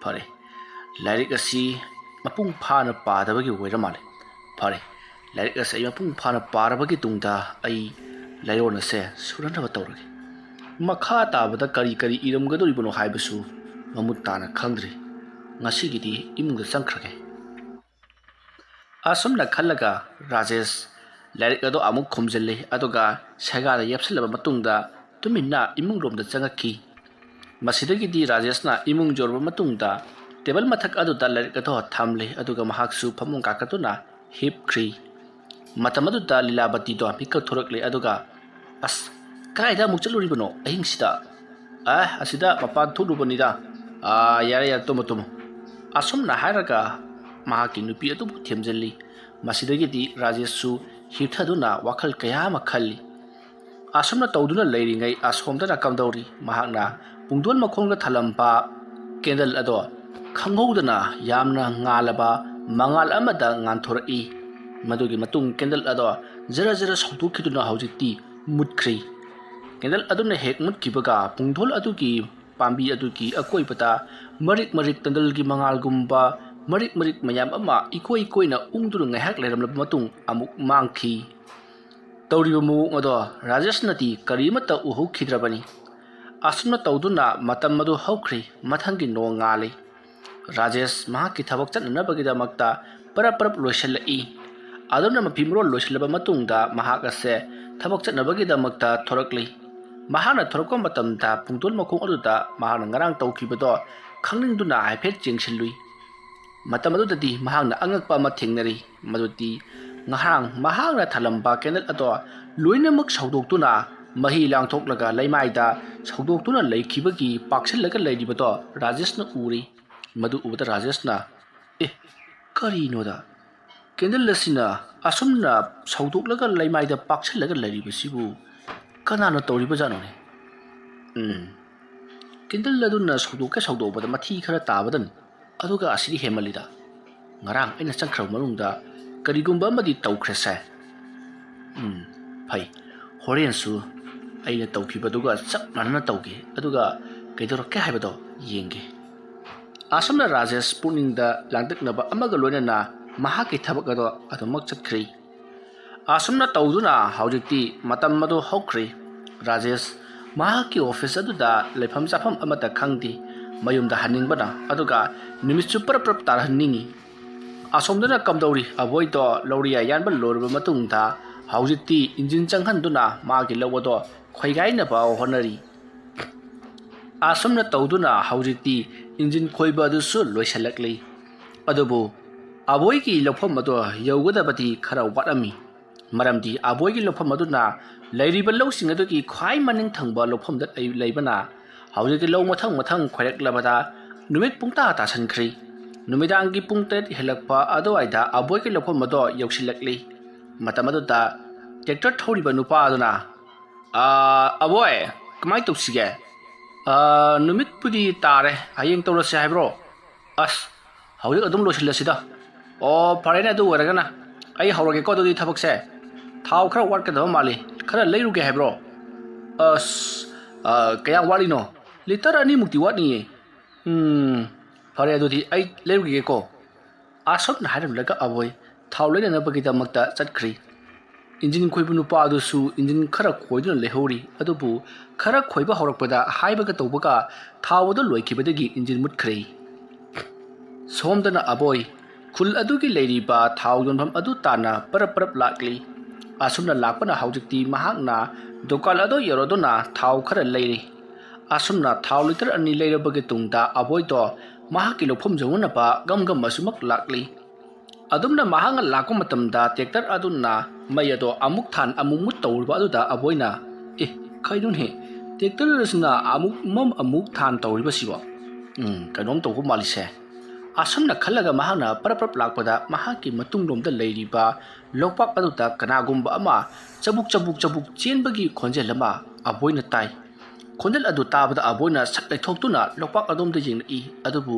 फरे लाइरिक असि मपुंग फाना पादबगी ओइरा माले फरे ꯂꯥꯏꯔꯤꯛ ꯑꯁꯦ ꯑꯩ ꯃꯄꯨꯡ ꯐꯥꯅ ꯄꯥꯔꯕꯒꯤ ꯇꯨꯡꯗ ꯑꯩ ꯂꯥꯏꯔꯣꯟ ꯑꯁꯦ ꯁꯨꯅꯅꯕ ꯇꯧꯔꯒꯦ ꯃꯈꯥ ꯇꯥꯕꯗ ꯀꯔꯤ ꯀꯔꯤ ꯏꯔꯝꯒꯗꯧꯔꯤꯕꯅꯣ ꯍꯥꯏꯕꯁꯨ ꯃꯃꯨꯠ ꯇꯥꯅ ꯈꯪꯗ꯭ꯔꯤ ꯉꯁꯤꯒꯤꯗꯤ ꯏꯃꯨꯡꯗ ꯆꯪꯈ꯭ꯔꯒꯦ ꯑꯁꯨꯝꯅ ꯈꯜꯂꯒ ꯔꯥꯖꯦꯁ ꯂꯥꯏꯔꯤꯛ ꯑꯗꯨ ꯑꯃꯨꯛ ꯈꯨꯝꯖꯤꯜꯂꯤ ꯑꯗꯨꯒ ꯁꯦꯒꯥꯗ ꯌꯦꯞꯁꯤꯜꯂꯕ ꯃꯇꯨꯡꯗ ꯇꯨꯃꯤꯟꯅ ꯏꯃꯨꯡꯂꯣꯝꯗ ꯆꯪꯉꯛꯈꯤ ꯃꯁꯤꯗꯒꯤꯗꯤ ꯔꯥꯖꯦꯁꯅ ꯏꯃꯨꯡ ꯌꯧꯔꯕ ꯃꯇꯨꯡꯗ ꯇꯦꯕꯜ ꯃꯊꯛ ꯑꯗꯨꯗ ꯂꯥꯏꯔꯤꯛ ꯑꯗꯨ ꯊꯝꯂꯤ ꯑꯗꯨꯒ ꯃꯍꯥꯛꯁꯨ ꯐꯃꯨꯡ ꯀꯥꯈꯠꯇꯨꯅ ꯍꯤꯞꯈ꯭ꯔꯤ ꯃꯇꯝ ꯑꯗꯨꯗ ꯂꯤꯂꯥꯕꯇꯤꯗꯣ ꯃꯤꯀꯞ ꯊꯣꯔꯛꯂꯦ ꯑꯗꯨꯒ ꯑꯁ ꯀꯗꯥꯏꯗ ꯑꯃꯨꯛ ꯆꯠꯂꯨꯔꯤꯕꯅꯣ ꯑꯍꯤꯡꯁꯤꯗ ꯑꯁꯤꯗ ꯃꯄꯥꯟ ꯊꯣꯛꯂꯨꯕꯅꯤꯗ ꯌꯥꯔꯦ ꯌꯥꯔꯦ ꯇꯨꯝꯃꯣ ꯇꯨꯝꯃꯣ ꯑꯁꯨꯝꯅ ꯍꯥꯏꯔꯒ ꯃꯍꯥꯛꯀꯤ ꯅꯨꯄꯤ ꯑꯗꯨꯕꯨ ꯊꯦꯝꯖꯤꯜꯂꯤ ꯃꯁꯤꯗꯒꯤꯗꯤ ꯔꯥꯖꯦꯁꯁꯨ ꯍꯤꯞꯊꯗꯨꯅ ꯋꯥꯈꯜ ꯀꯌꯥ ꯑꯃ ꯈꯜꯂꯤ ꯑꯁꯨꯝꯅ ꯇꯧꯗꯨꯅ ꯂꯩꯔꯤꯉꯩ ꯑꯁꯣꯝꯗꯅ ꯀꯝꯗꯧꯔꯤ ꯃꯍꯥꯛꯅ ꯄꯨꯡꯗꯣꯟ ꯃꯈꯣꯡꯗ ꯊꯜꯂꯝꯕ ꯀꯦꯟꯗꯜ ꯑꯗꯣ ꯈꯪꯍꯧꯗꯅ ꯌꯥꯝꯅ ꯉꯥꯜꯂꯕ ꯃꯉꯥꯜ ꯑꯃꯗ ꯉꯥꯟꯊꯣꯔꯛꯏ ꯃꯗꯨꯒꯤ ꯃꯇꯨꯡ ꯀꯦꯟꯗꯜ ꯑꯗꯣ ꯖꯔ ꯖꯔ ꯁꯧꯗꯣꯛꯈꯤꯗꯨꯅ ꯍꯧꯖꯤꯛꯇꯤ ꯃꯨꯠꯈ꯭ꯔꯤ ꯀꯦꯟꯗꯜ ꯑꯗꯨꯅ ꯍꯦꯛ ꯃꯨꯠꯈꯤꯕꯒ ꯄꯨꯡꯗꯣꯟ ꯑꯗꯨꯒꯤ ꯄꯥꯝꯕꯤ ꯑꯗꯨꯒꯤ ꯑꯀꯣꯏꯕꯗ ꯃꯔꯤꯛ ꯃꯔꯤꯛ ꯇꯦꯟꯗꯜꯒꯤ ꯃꯉꯥꯜꯒꯨꯝꯕ ꯃꯔꯤꯛ ꯃꯔꯤꯛ ꯃꯌꯥꯝ ꯑꯃ ꯏꯀꯣꯏ ꯀꯣꯏꯅ ꯎꯪꯗꯨꯅ ꯉꯥꯏꯍꯥꯛ ꯂꯩꯔꯝꯂꯕ ꯃꯇꯨꯡ ꯑꯃꯨꯛ ꯃꯥꯡꯈꯤ ꯇꯧꯔꯤꯕ ꯃꯑꯣꯡ ꯑꯗꯣ ꯔꯥꯖꯦꯁꯅꯗꯤ ꯀꯔꯤꯃꯠꯇ ꯎꯍꯧꯈꯤꯗ꯭ꯔꯕꯅꯤ ꯑꯁꯨꯝꯅ ꯇꯧꯗꯨꯅ ꯃꯇꯝ ꯑꯗꯨ ꯍꯧꯈ꯭ꯔꯤ ꯃꯊꯪꯒꯤ ꯅꯣꯡ ꯉꯥꯜꯂꯤ ꯔꯥꯖꯦꯁ ꯃꯍꯥꯛꯀꯤ ꯊꯕꯛ ꯆꯠꯅꯅꯕꯒꯤꯗꯃꯛꯇ ꯄꯔꯞ ꯄꯔꯞ ꯂꯣꯏꯁꯤꯜꯂꯛꯏ ꯑꯗꯨꯅ ꯃꯐꯤ ꯃꯔꯣꯜ ꯂꯣꯏꯁꯤꯜꯂꯕ ꯃꯇꯨꯡꯗ ꯃꯍꯥꯛ ꯑꯁꯦ ꯊꯕꯛ ꯆꯠꯅꯕꯒꯤꯗꯃꯛꯇ ꯊꯣꯔꯛꯂꯤ ꯃꯍꯥꯛꯅ ꯊꯣꯔꯛꯄ ꯃꯇꯝꯗ ꯄꯨꯡꯗꯣꯟ ꯃꯈꯣꯡ ꯑꯗꯨꯗ ꯃꯍꯥꯛꯅ ꯉꯔꯥꯡ ꯇꯧꯈꯤꯕꯗꯣ ꯈꯪꯅꯤꯡꯗꯨꯅ ꯍꯥꯏꯐꯦꯠ ꯌꯦꯡꯁꯤꯜꯂꯨꯏ ꯃꯇꯝ ꯑꯗꯨꯗꯗꯤ ꯃꯍꯥꯛꯅ ꯑꯉꯛꯄ ꯑꯃ ꯊꯦꯡꯅꯔꯤ ꯃꯗꯨꯗꯤ ꯉꯔꯥꯡ ꯃꯍꯥꯛꯅ ꯊꯜꯂꯝꯕ ꯀꯦꯟꯗꯜ ꯑꯗꯣ ꯂꯣꯏꯅꯃꯛ ꯁꯧꯗꯣꯛꯇꯨꯅ ꯃꯍꯤ ꯂꯥꯡꯊꯣꯛꯂꯒ ꯂꯩꯃꯥꯏꯗ ꯁꯧꯗꯣꯛꯇꯨꯅ ꯂꯩꯈꯤꯕꯒꯤ ꯄꯥꯛꯁꯤꯜꯂꯒ ꯂꯩꯔꯤꯕꯗꯣ ꯔꯥꯖꯦꯁꯅ ꯎꯔꯤ ꯃꯗꯨ ꯎꯕꯗ ꯔꯥꯖꯦꯁꯅ ꯀꯔꯤꯅꯣꯗ ꯀꯦꯟꯗꯜ ꯑꯁꯤꯅ ꯑꯁꯨꯝꯅ ꯁꯧꯗꯣꯛꯂꯒ ꯂꯩꯃꯥꯏꯗ ꯄꯥꯛꯁꯤꯜꯂꯒ ꯂꯩꯔꯤꯕꯁꯤꯕꯨ ꯀꯅꯥꯅ ꯇꯧꯔꯤꯕꯖꯥꯠꯅꯣꯅꯦ ꯀꯦꯟꯗꯜ ꯑꯗꯨꯅ ꯁꯧꯗꯣꯛꯄꯗ ꯃꯊꯤ ꯈꯔ ꯇꯥꯕꯗꯅꯤ ꯑꯗꯨꯒ ꯑꯁꯤꯗꯤ ꯍꯦꯟꯃꯜꯂꯤꯗ ꯉꯔꯥꯡ ꯑꯩꯅ ꯆꯪꯈ꯭ꯔꯕ ꯃꯅꯨꯡꯗ ꯀꯔꯤꯒꯨꯝꯕ ꯑꯃꯗꯤ ꯇꯧꯈ꯭ꯔꯦꯁꯦ ꯐꯩ ꯍꯣꯔꯦꯟꯁꯨ ꯑꯩꯅ ꯇꯧꯈꯤꯕꯗꯨꯒ ꯆꯞ ꯃꯥꯟꯅꯅ ꯇꯧꯒꯦ ꯑꯗꯨꯒ ꯀꯩꯗꯧꯔꯛꯀꯦ ꯍꯥꯏꯕꯗꯣ ꯌꯦꯡꯒꯦ ꯑꯁꯨꯝꯅ ꯔꯥꯖꯦꯁ ꯄꯨꯛꯅꯤꯡꯗ ꯂꯥꯡꯇꯛꯅꯕ ꯑꯃꯒ ꯂꯣꯏꯅꯅ ꯃꯍꯥꯛꯀꯤ ꯊꯕꯛ ꯑꯗꯣ ꯑꯗꯨꯃꯛ ꯆꯠꯈ꯭ꯔꯤ ꯑꯁꯨꯝꯅ ꯇꯧꯗꯨꯅ ꯍꯧꯖꯤꯛꯇꯤ ꯃꯇꯝ ꯑꯗꯨ ꯍꯧꯈ꯭ꯔꯤ ꯔꯥꯖꯦꯁ ꯃꯍꯥꯛꯀꯤ ꯑꯣꯐꯤꯁ ꯑꯗꯨꯗ ꯂꯩꯐꯝ ꯆꯥꯐꯝ ꯑꯃꯠꯇ ꯈꯪꯗꯦ ꯃꯌꯨꯝꯗ ꯍꯟꯅꯤꯡꯕꯅ ꯑꯗꯨꯒ ꯅꯨꯃꯤꯠꯁꯨ ꯄꯔꯞ ꯄꯔꯞ ꯇꯥꯔꯍꯟꯅꯤꯡꯉꯤ ꯑꯁꯣꯝꯗꯅ ꯀꯝꯗꯧꯔꯤ ꯑꯕꯣꯏꯗꯣ ꯂꯧꯔꯤꯌꯥ ꯌꯥꯟꯕ ꯂꯣꯏꯔꯕ ꯃꯇꯨꯡꯗ ꯍꯧꯖꯤꯛꯇꯤ ꯏꯟꯖꯤꯟ ꯆꯪꯍꯟꯗꯨꯅ ꯃꯥꯒꯤ ꯂꯧ ꯑꯗꯣ ꯈꯣꯏꯒꯥꯏꯅꯕ ꯍꯣꯠꯅꯔꯤ ꯑꯁꯨꯝꯅ ꯇꯧꯗꯨꯅ ꯍꯧꯖꯤꯛꯇꯤ ꯏꯟꯖꯤꯟ ꯈꯣꯏꯕ ꯑꯗꯨꯁꯨ ꯂꯣꯏꯁꯤꯜꯂꯛꯂꯤ ꯑꯗꯨꯕꯨ ꯑꯕꯣꯏꯒꯤ ꯂꯧꯐꯝ ꯑꯗꯣ ꯌꯧꯒꯗꯕꯗꯤ ꯈꯔ ꯋꯥꯠꯂꯝꯃꯤ ꯃꯔꯝꯗꯤ ꯑꯕꯣꯏꯒꯤ ꯂꯧꯐꯝ ꯑꯗꯨꯅ ꯂꯩꯔꯤꯕ ꯂꯧꯁꯤꯡ ꯑꯗꯨꯒꯤ ꯈ꯭ꯋꯥꯏ ꯃꯅꯤꯡ ꯊꯪꯕ ꯂꯧꯐꯝꯗ ꯂꯩꯕꯅ ꯍꯧꯖꯤꯛꯇꯤ ꯂꯧ ꯃꯊꯪ ꯃꯊꯪ ꯈꯣꯏꯔꯛꯂꯕꯗ ꯅꯨꯃꯤꯠ ꯄꯨꯡꯇꯥ ꯇꯥꯁꯟꯈ꯭ꯔꯤ ꯅꯨꯃꯤꯗꯥꯡꯒꯤ ꯄꯨꯡ 8 ꯍꯦꯜꯂꯛꯄ ꯑꯗꯨꯋꯥꯏꯗ ꯑꯕꯣꯏꯒꯤ ꯂꯧꯐꯝ ꯑꯗꯣ ꯌꯧꯁꯤꯜꯂꯛꯂꯤ ꯃꯇꯝ ꯑꯗꯨꯗ ꯇ꯭ꯔꯦꯛꯇꯔ ꯊꯧꯔꯤꯕ ꯅꯨꯄꯥ ꯑꯗꯨꯅ ꯑꯕꯣꯏ ꯀꯃꯥꯏꯅ ꯇꯧꯁꯤꯒꯦ ꯅꯨꯃꯤꯠꯄꯨꯗꯤ ꯇꯥꯔꯦ ꯍꯌꯦꯡ ꯇꯧꯔꯁꯦ ꯍꯥꯏꯕ꯭ꯔꯣ ꯑꯁ ꯍꯧꯖꯤꯛ ꯑꯗꯨꯝ ꯂꯣꯏꯁꯤꯜꯂꯁꯤꯗ ꯐꯔꯦꯅꯦ ꯑꯗꯨ ꯑꯣꯏꯔꯒꯅ ꯑꯩ ꯍꯧꯔꯒꯦꯀꯣ ꯑꯗꯨꯗꯤ ꯊꯕꯛꯁꯦ ꯊꯥꯎ ꯈꯔ ꯋꯥꯠꯀꯗꯕ ꯃꯥꯜꯂꯤ ꯈꯔ ꯂꯩꯔꯨꯒꯦ ꯍꯥꯏꯕ꯭ꯔో ꯀꯌꯥꯝ ꯋꯥꯠꯂꯤꯅꯣ ꯂꯤꯇꯔ 2ꯃꯨꯛꯇꯤ ꯋꯥꯠꯅꯤꯌꯦ ꯐꯔꯦ ꯑꯗꯨꯗꯤ ꯑꯩ ꯂꯩꯔꯨꯒꯦꯀꯣ ꯑꯁꯨꯝꯅ ꯍꯥꯏꯔꯝꯂꯒ ꯑꯕꯣꯏ ꯊꯥꯎ ꯂꯩꯅꯅꯕꯒꯤꯗꯃꯛꯇ ꯆꯠꯈ꯭ꯔꯤ इंजिन खोइब नुपा इंजिन खर खोदुन लेहौरी अदुबु खर खोइब हौरकपदा हाइबगा तौबगा थावदो लोइखिबदगी इंजिन मुटख्रे सोमदना अबोय खुल अदुगी लेरिबा थाव योनफम अदु ताना परप परप लाकली असुमना लाकपना हौजिकती महाकना दुकान अदो यरोदोना थाव खर लेरी असुमना थाव लिटर अनि लेरबगे तुंगदा अबोयदो महाकी लोफम जौनबा गमगम असुमक लाकली अदुमना महांगा लाको मतमदा ट्रैक्टर अदुना मय अदो अमुक थान अमुमुत तौरबा अदुदा अबोयना खैनुन हे ट्रैक्टर रसना अमुक मम अमुक थान तौरबा सिबो कनोम तौबो मालिसे असमना खल्लगा महांना परपरप लाकपदा महाकी मतुंगलोमदा लेरिबा लोकपाक अदुदा कनागुंबा अमा चबुक चबुक चबुक चेनबगी खोंजेलमा अबोयना ताई खोंजल अदु ताबदा अबोयना सकलेथोक्तुना लोकपाक अदोमदा येंगई अदुबु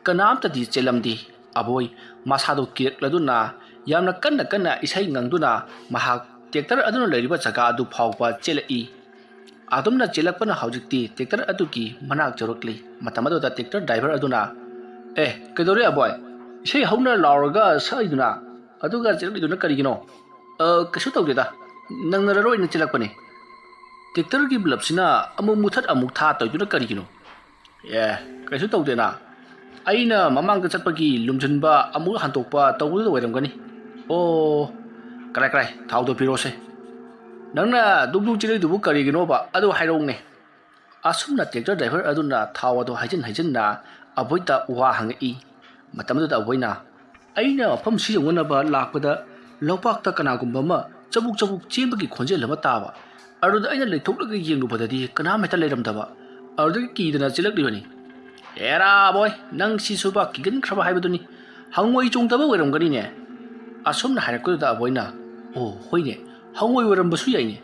कनामतदी चेलमदी अबोय मासादो किरक्लदुना यामना कन्ना कन्ना इसै ngangduna mahak ट्रैक्टर अदुना लेरिबा जगा अदु फावबा चेलई आदुमना चेलकपना हौजिकती ट्रैक्टर अदुकी मनाक जरकली मतमदोदा ट्रैक्टर ड्राइवर अदुना कदोरे अबोय इसै हौना लावरगा साइदुना ꯑꯗꯨꯒ ꯆꯤꯜꯂꯛꯂꯤꯗꯨꯅ ꯀꯔꯤꯒꯤꯅꯣ? ꯀꯩꯁꯨ ꯇꯧꯗꯦꯗ, ꯅꯪꯅꯔꯔꯣꯏꯅ ꯆꯤꯜꯂꯛꯄꯅꯤ꯫ ꯇ꯭ꯔꯦꯛꯇꯔꯒꯤ ꯕ꯭ꯂꯕꯁꯤꯅ ꯑꯃꯨꯛ ꯃꯨꯊꯠ ꯑꯃꯨꯛ ꯊꯥ ꯇꯧꯗꯨꯅ ꯀꯔꯤꯒꯤꯅꯣ? ꯀꯩꯁꯨ ꯇꯧꯗꯦꯅ, ꯑꯩꯅ ꯃꯃꯥꯡꯗ ꯆꯠꯄꯒꯤ ꯂꯨꯝꯖꯤꯟꯕ ꯑꯃꯨꯛ ꯍꯟꯇꯣꯛꯄ ꯇꯧꯕꯗꯨꯗ ꯑꯣꯏꯔꯝꯒꯅꯤ꯫ ꯑꯣ, ꯀꯔꯥꯏ ꯊꯥꯎꯗꯣ ꯄꯤꯔꯣꯁꯦ꯫ ꯅꯪꯅ ꯗꯨꯛ ꯆꯤꯜꯂꯤꯗꯨꯕꯨ ꯀꯔꯤꯒꯤꯅꯣꯕ ꯑꯗꯨ ꯍꯥꯏꯔꯛꯎꯅꯦ꯫ ꯑꯁꯨꯝꯅ ꯇ꯭ꯔꯦꯛꯇꯔ ꯗ꯭ꯔꯥꯏꯚꯔ ꯑꯗꯨꯅ ꯊꯥꯎ ꯑꯗꯨ ꯍꯩꯖꯤꯟꯅ ꯑꯕꯣꯏꯗ ꯋꯥ ꯍꯪꯉꯛꯏ꯫ ꯃꯇꯝꯗꯨꯗ ꯑꯕꯣꯏꯅ, ꯑꯩꯅ ꯃꯐꯝ ꯁꯤ ꯌꯧꯅꯅꯕ ꯂꯥꯛꯄꯗ ꯂꯧꯄꯥꯛꯇ ꯀꯅꯥꯒꯨꯝꯕ ꯑꯃ ꯆꯕꯨꯛ ꯆꯦꯟꯕꯒꯤ ꯈꯣꯟꯖꯦꯜ ꯑꯃ ꯇꯥꯕ꯫ ꯑꯗꯨꯗ ꯑꯩꯅ ꯂꯩꯊꯣꯛꯂꯒ ꯌꯦꯡꯂꯨꯕꯗꯗꯤ ꯀꯅꯥꯝ ꯍꯦꯛꯇ ꯂꯩꯔꯝꯗꯕ꯫ ꯑꯗꯨꯗꯒꯤ ꯀꯤꯗꯅ ꯆꯦꯜꯂꯛꯂꯤꯕꯅꯤ꯫ ꯑꯦꯔꯥ ꯑꯕꯣꯏ, ꯅꯪ ꯁꯤꯁꯨꯕ ꯀꯤꯒꯟꯈ꯭ꯔꯕ ꯍꯥꯏꯕꯗꯨꯅꯤ꯫ ꯍꯪꯉꯣꯏ ꯆꯣꯡꯗꯕ ꯑꯣꯏꯔꯝꯒꯅꯤꯅꯦ꯫ ꯑꯁꯨꯝꯅ ꯍꯥꯏꯔꯛꯄꯗꯨꯗ ꯑꯕꯣꯏꯅ, ꯑꯣ ꯍꯣꯏꯅꯦ, ꯍꯪꯉꯣꯏ ꯑꯣꯏꯔꯝꯕꯁꯨ ꯌꯥꯏꯅꯦ꯫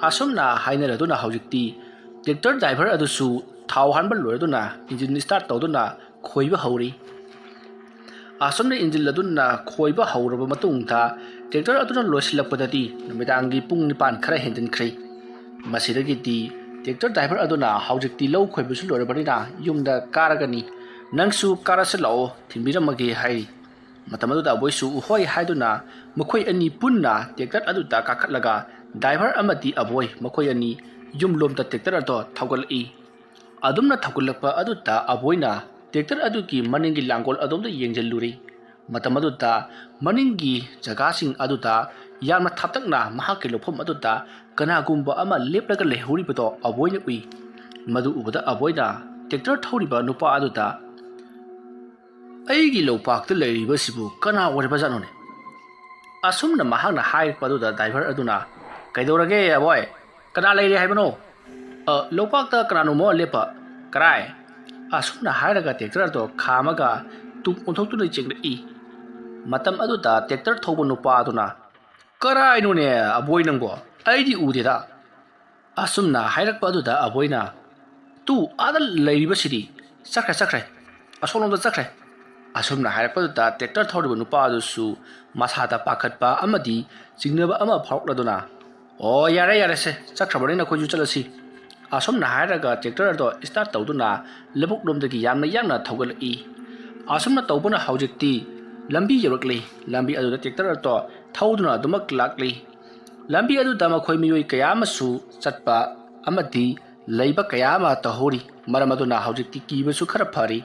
ꯑꯁꯨꯝꯅ ꯍꯥꯏꯅꯔꯗꯨꯅ ꯍꯧꯖꯤꯛꯇꯤ ꯇ꯭ꯔꯦꯛꯇꯔ ꯗ꯭ꯔꯥꯏꯚꯔ ꯑꯗꯨꯁꯨ ꯊꯥꯎ ꯍꯥꯟꯕ ꯂꯣꯏꯔꯗꯨꯅ ꯏꯟꯖꯤꯟ ꯁ꯭ꯇꯥꯔꯠ ꯇꯧꯗꯨꯅ ꯈꯣꯏꯕ ꯍꯧꯔꯤ꯫ ꯑꯁꯨꯝꯅ ꯏꯟꯖꯤꯟ ꯑꯗꯨꯅ ꯈꯣꯏꯕ ꯍꯧꯔꯕ ꯃꯇꯨꯡꯗ ꯇ꯭ꯔꯦꯛꯇꯔ ꯑꯗꯨꯅ ꯂꯣꯏꯁꯤꯜꯂꯛꯄꯗꯗꯤ ꯅꯨꯃꯤꯗꯥꯡꯒꯤ ꯄꯨꯡ 9 ꯈꯔ ꯍꯦꯟꯖꯤꯟꯈ꯭ꯔꯦ꯫ ꯃꯁꯤꯗꯒꯤꯗꯤ ꯇ꯭ꯔꯦꯛꯇꯔ ꯗ꯭ꯔꯥꯏꯚꯔ ꯑꯗꯨꯅ ꯍꯧꯖꯤꯛꯇꯤ ꯂꯧ ꯈꯣꯏꯕꯁꯨ ꯂꯣꯏꯔꯕꯅꯤꯅ ꯌꯨꯝꯗ ꯀꯥꯔꯒꯅꯤ, ꯅꯪꯁꯨ ꯀꯥꯔꯁꯤ ꯂꯥꯛꯑꯣ ꯊꯤꯟꯕꯤꯔꯝꯃꯒꯦ ꯍꯥꯏꯔꯤ꯫ ꯃꯇꯝ ꯑꯗꯨꯗ ꯑꯕꯣꯏꯁꯨ ꯍꯣꯏ ꯍꯥꯏꯗꯨꯅ ꯃꯈꯣꯏ ꯑꯅꯤ ꯄꯨꯟꯅ ꯇ꯭ꯔꯦꯛꯇꯔ ꯑꯗꯨꯗ ꯀꯥꯈꯠꯂꯒ ꯗ꯭ꯔꯥꯏꯚꯔ ꯑꯃꯗꯤ ꯑꯕꯣꯏ ꯃꯈꯣꯏ ꯑꯅꯤ ꯌꯨꯝꯂꯣꯝꯗ ꯇ꯭ꯔꯦꯛꯇꯔ ꯑꯗꯨ ꯊꯧꯒꯠꯂꯛꯏ꯫ ꯑꯗꯨꯝꯅ ꯊꯧꯒꯠꯂꯛꯄ ꯑꯗꯨꯗ ꯑꯕꯣꯏꯅ ꯇ꯭ꯔꯦꯛꯇꯔ ꯑꯗꯨꯒꯤ ꯃꯅꯤꯡꯒꯤ ꯂꯥꯡꯒꯣꯜ ꯑꯗꯣꯝꯗ ꯌꯦꯡꯁꯤꯜꯂꯨꯔꯤ꯫ ꯃꯇꯝ ꯑꯗꯨꯗ ꯃꯅꯤꯡꯒꯤ ꯖꯒꯥꯁꯤꯡ ꯑꯗꯨꯗ ꯌꯥꯝꯅ ꯊꯥꯞꯇꯛꯅ ꯃꯍꯥꯛꯀꯤ ꯂꯧꯐꯝ ꯑꯗꯨꯗ ꯀꯅꯥꯒꯨꯝꯕ ꯑꯃ ꯂꯦꯞꯂꯒ ꯂꯩꯍꯧꯔꯤꯕꯗꯣ ꯑꯕꯣꯏꯅ ꯎꯏ꯫ ꯃꯗꯨ ꯎꯕꯗ ꯑꯕꯣꯏꯅ ꯇ꯭ꯔꯦꯛꯇꯔ ꯊꯧꯔꯤꯕ ꯅꯨꯄꯥ ꯑꯗꯨꯗ, ꯑꯩꯒꯤ ꯂꯧꯄꯥꯛꯇ ꯂꯩꯔꯤꯕꯁꯤꯕꯨ ꯀꯅꯥ ꯑꯣꯏꯔꯕꯖꯥꯠꯅꯣꯅꯦ? ꯑꯁꯨꯝꯅ ꯃꯍꯥꯛꯅ ꯍꯥꯏꯔꯛꯄ ꯑꯗꯨꯗ ꯗ꯭ꯔꯥꯏꯚꯔ ꯑꯗꯨꯅ, ꯀꯩꯗꯧꯔꯒꯦ ꯑꯕꯣꯏ, ꯀꯅꯥ ꯂꯩꯔꯦ ꯍꯥꯏꯕꯅꯣ? ꯂꯧꯄꯥꯛꯇ ꯀꯅꯥꯅꯣꯃ ꯂꯦꯞꯄ꯫ ꯀꯔꯥꯏ? ꯑꯁꯨꯝꯅ ꯍꯥꯏꯔꯒ ꯇ꯭ꯔꯦꯛꯇꯔ ꯑꯗꯨ ꯈꯥꯝꯃꯒ ꯇꯨꯡ ꯑꯣꯟꯊꯣꯛꯇꯨꯅ ꯆꯦꯡꯂꯛꯏ꯫ ꯃꯇꯝ ꯑꯗꯨꯗ ꯇ꯭ꯔꯦꯛꯇꯔ ꯊꯧꯕ ꯅꯨꯄꯥ ꯑꯗꯨꯅ, ꯀꯔꯥꯏꯅꯣꯅꯦ ꯑꯕꯣꯏ ꯅꯪꯕꯣ, ꯑꯩꯗꯤ ꯎꯗꯦꯗ꯫ ꯑꯁꯨꯝꯅ ꯍꯥꯏꯔꯛꯄ ꯑꯗꯨꯗ ꯑꯕꯣꯏꯅ, ꯑꯥꯗ ꯂꯩꯔꯤꯕꯁꯤꯗꯤ ꯆꯠꯈ꯭ꯔꯦ, ꯑꯁꯣꯝꯂꯣꯝꯗ ꯆꯠꯈ꯭ꯔꯦ꯫ ꯑꯁꯨꯝꯅ ꯍꯥꯏꯔꯛꯄꯗꯨꯗ ꯇ꯭ꯔꯦꯛꯇꯔ ꯊꯧꯔꯤꯕ ꯅꯨꯄꯥ ꯑꯗꯨꯁꯨ ꯃꯁꯥꯗ ꯄꯥꯈꯠꯄ ꯑꯃꯗꯤ ꯆꯤꯡꯅꯕ ꯑꯃ ꯐꯥꯎꯔꯛꯂꯗꯨꯅ, ꯑꯣ ꯌꯥꯔꯦꯁꯦ, ꯆꯠꯈ꯭ꯔꯕꯅꯤꯅ ꯑꯩꯈꯣꯏꯁꯨ ꯆꯠꯂꯁꯤ꯫ ꯑꯁꯨꯝꯅ ꯍꯥꯏꯔꯒ ꯇ꯭ꯔꯦꯛꯇꯔ ꯑꯗꯨ ꯁ꯭ꯇꯥꯔꯠ ꯇꯧꯗꯨꯅ ꯂꯧꯕꯨꯛꯂꯣꯝꯗꯒꯤ ꯌꯥꯝꯅ ꯌꯥꯡꯅ ꯊꯧꯒꯠꯂꯛꯏ꯫ ꯑꯁꯨꯝꯅ ꯇꯧꯕꯅ ꯍꯧꯖꯤꯛꯇꯤ ꯂꯝꯕꯤ ꯌꯧꯔꯛꯂꯤ꯫ ꯂꯝꯕꯤ ꯑꯗꯨꯗ ꯇ꯭ꯔꯦꯛꯇꯔ ꯑꯗꯨ ꯊꯧꯗꯨꯅ ꯑꯗꯨꯃꯛ ꯂꯥꯛꯂꯤ꯫ ꯂꯝꯕꯤ ꯑꯗꯨꯗ ꯃꯈꯣꯏ ꯃꯤꯑꯣꯏ ꯀꯌꯥ ꯑꯃꯁꯨ ꯆꯠꯄ ꯑꯃꯗꯤ ꯂꯩꯕ ꯀꯌా ꯑꯃ ꯇꯧꯍꯧꯔꯤ꯫ ꯃꯔꯝ ꯑꯗꯨꯅ ꯍꯧꯖꯤꯛꯇꯤ ꯀꯤꯕꯁꯨ ꯈꯔ ꯐꯔꯤ꯫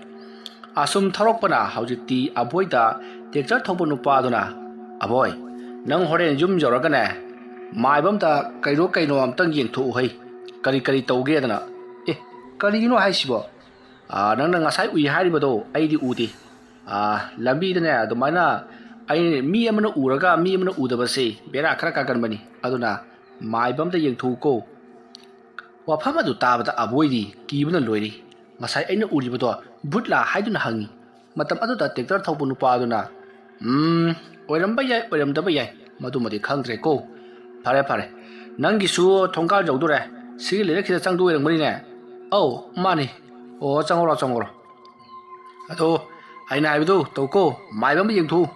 ꯑꯁꯨꯝ ꯊꯧꯔꯛꯄꯅ ꯍꯧꯖꯤꯛꯇꯤ ꯑꯕꯣꯏꯗ ꯇ꯭ꯔꯦꯛꯇꯔ ꯊꯧꯕ ꯅꯨꯄꯥ ꯑꯗꯨꯅ, ꯑꯕꯣꯏ, ꯅꯪ ꯍꯣꯔꯦꯟ ꯌꯨꯝ ꯌꯧꯔꯒꯅꯦ ꯃꯥꯏꯕ ꯑꯝꯇ ꯀꯩꯅꯣ ꯑꯝꯇꯪ ꯌꯦꯡꯊꯣꯛꯎꯍꯩ, ꯀꯔꯤ ꯇꯧꯒꯦꯗꯅ꯫ ꯀꯔꯤꯒꯤꯅꯣ ꯍꯥꯏꯁꯤꯕꯣ? ꯅꯪꯅ ꯉꯁꯥꯏ ꯎꯏ ꯍꯥꯏꯔꯤꯕꯗꯣ ꯑꯩꯗꯤ ꯎꯗꯦ꯫ ꯂꯝꯕꯤꯗꯅꯦ ꯑꯗꯨꯃꯥꯏꯅ ꯃꯤ ꯑꯃꯅ ꯎꯔꯒ ꯃꯤ ꯑꯃꯅ ꯎꯗꯕꯁꯦ ꯕꯦꯔꯥ ꯈꯔ ꯀꯥꯒꯟꯕꯅꯤ, ꯑꯗꯨꯅ ꯃꯥꯏꯕ ꯑꯝꯇ ꯌꯦꯡꯊꯣꯛꯎꯀꯣ꯫ ꯋꯥꯐꯝ ꯑꯗꯨ ꯇꯥꯕꯗ ꯑꯕꯣꯏꯗꯤ ꯀꯤꯕꯅ ꯂꯣꯏꯔꯤ꯫ ꯉꯁꯥꯏ ꯑꯩꯅ ꯎꯔꯤꯕꯗꯣ ꯚꯨꯠꯂꯥ ꯍꯥꯏꯗꯨꯅ ꯍꯪꯉꯤ꯫ ꯃꯇꯝ ꯑꯗꯨꯗ ꯇ꯭ꯔꯦꯛꯇꯔ ꯊꯧꯕ ꯅꯨꯄꯥ ꯑꯗꯨꯅ, ꯑꯣꯏꯔꯝꯕ ꯌꯥꯏ ꯑꯣꯏꯔꯝꯗꯕ ꯌꯥꯏ, ꯃꯗꯨꯃꯗꯤ ꯈꯪꯗ꯭ꯔꯦꯀꯣ꯫ ꯐꯔꯦ, ꯅꯪꯒꯤꯁꯨ ꯊꯣꯡꯒꯥꯜ ꯌꯧꯗꯣꯔꯦ, ꯁꯤꯒꯤ ꯂꯩꯔꯛꯁꯤꯗ ꯆꯪꯗꯣꯏ ꯑꯣꯏꯔꯝꯒꯅꯤꯅꯦ꯫ ꯑꯧ ꯃꯥꯅꯤ꯫ ꯑꯣ, ꯆꯪꯉꯣꯔꯣ꯫ ꯑꯗꯣ ꯑꯩꯅ ꯍꯥꯏꯕꯗꯨ ꯇꯧꯀꯣ, ꯃꯥꯏꯕ ꯑꯃ ꯌꯦꯡꯊꯣꯛꯎ꯫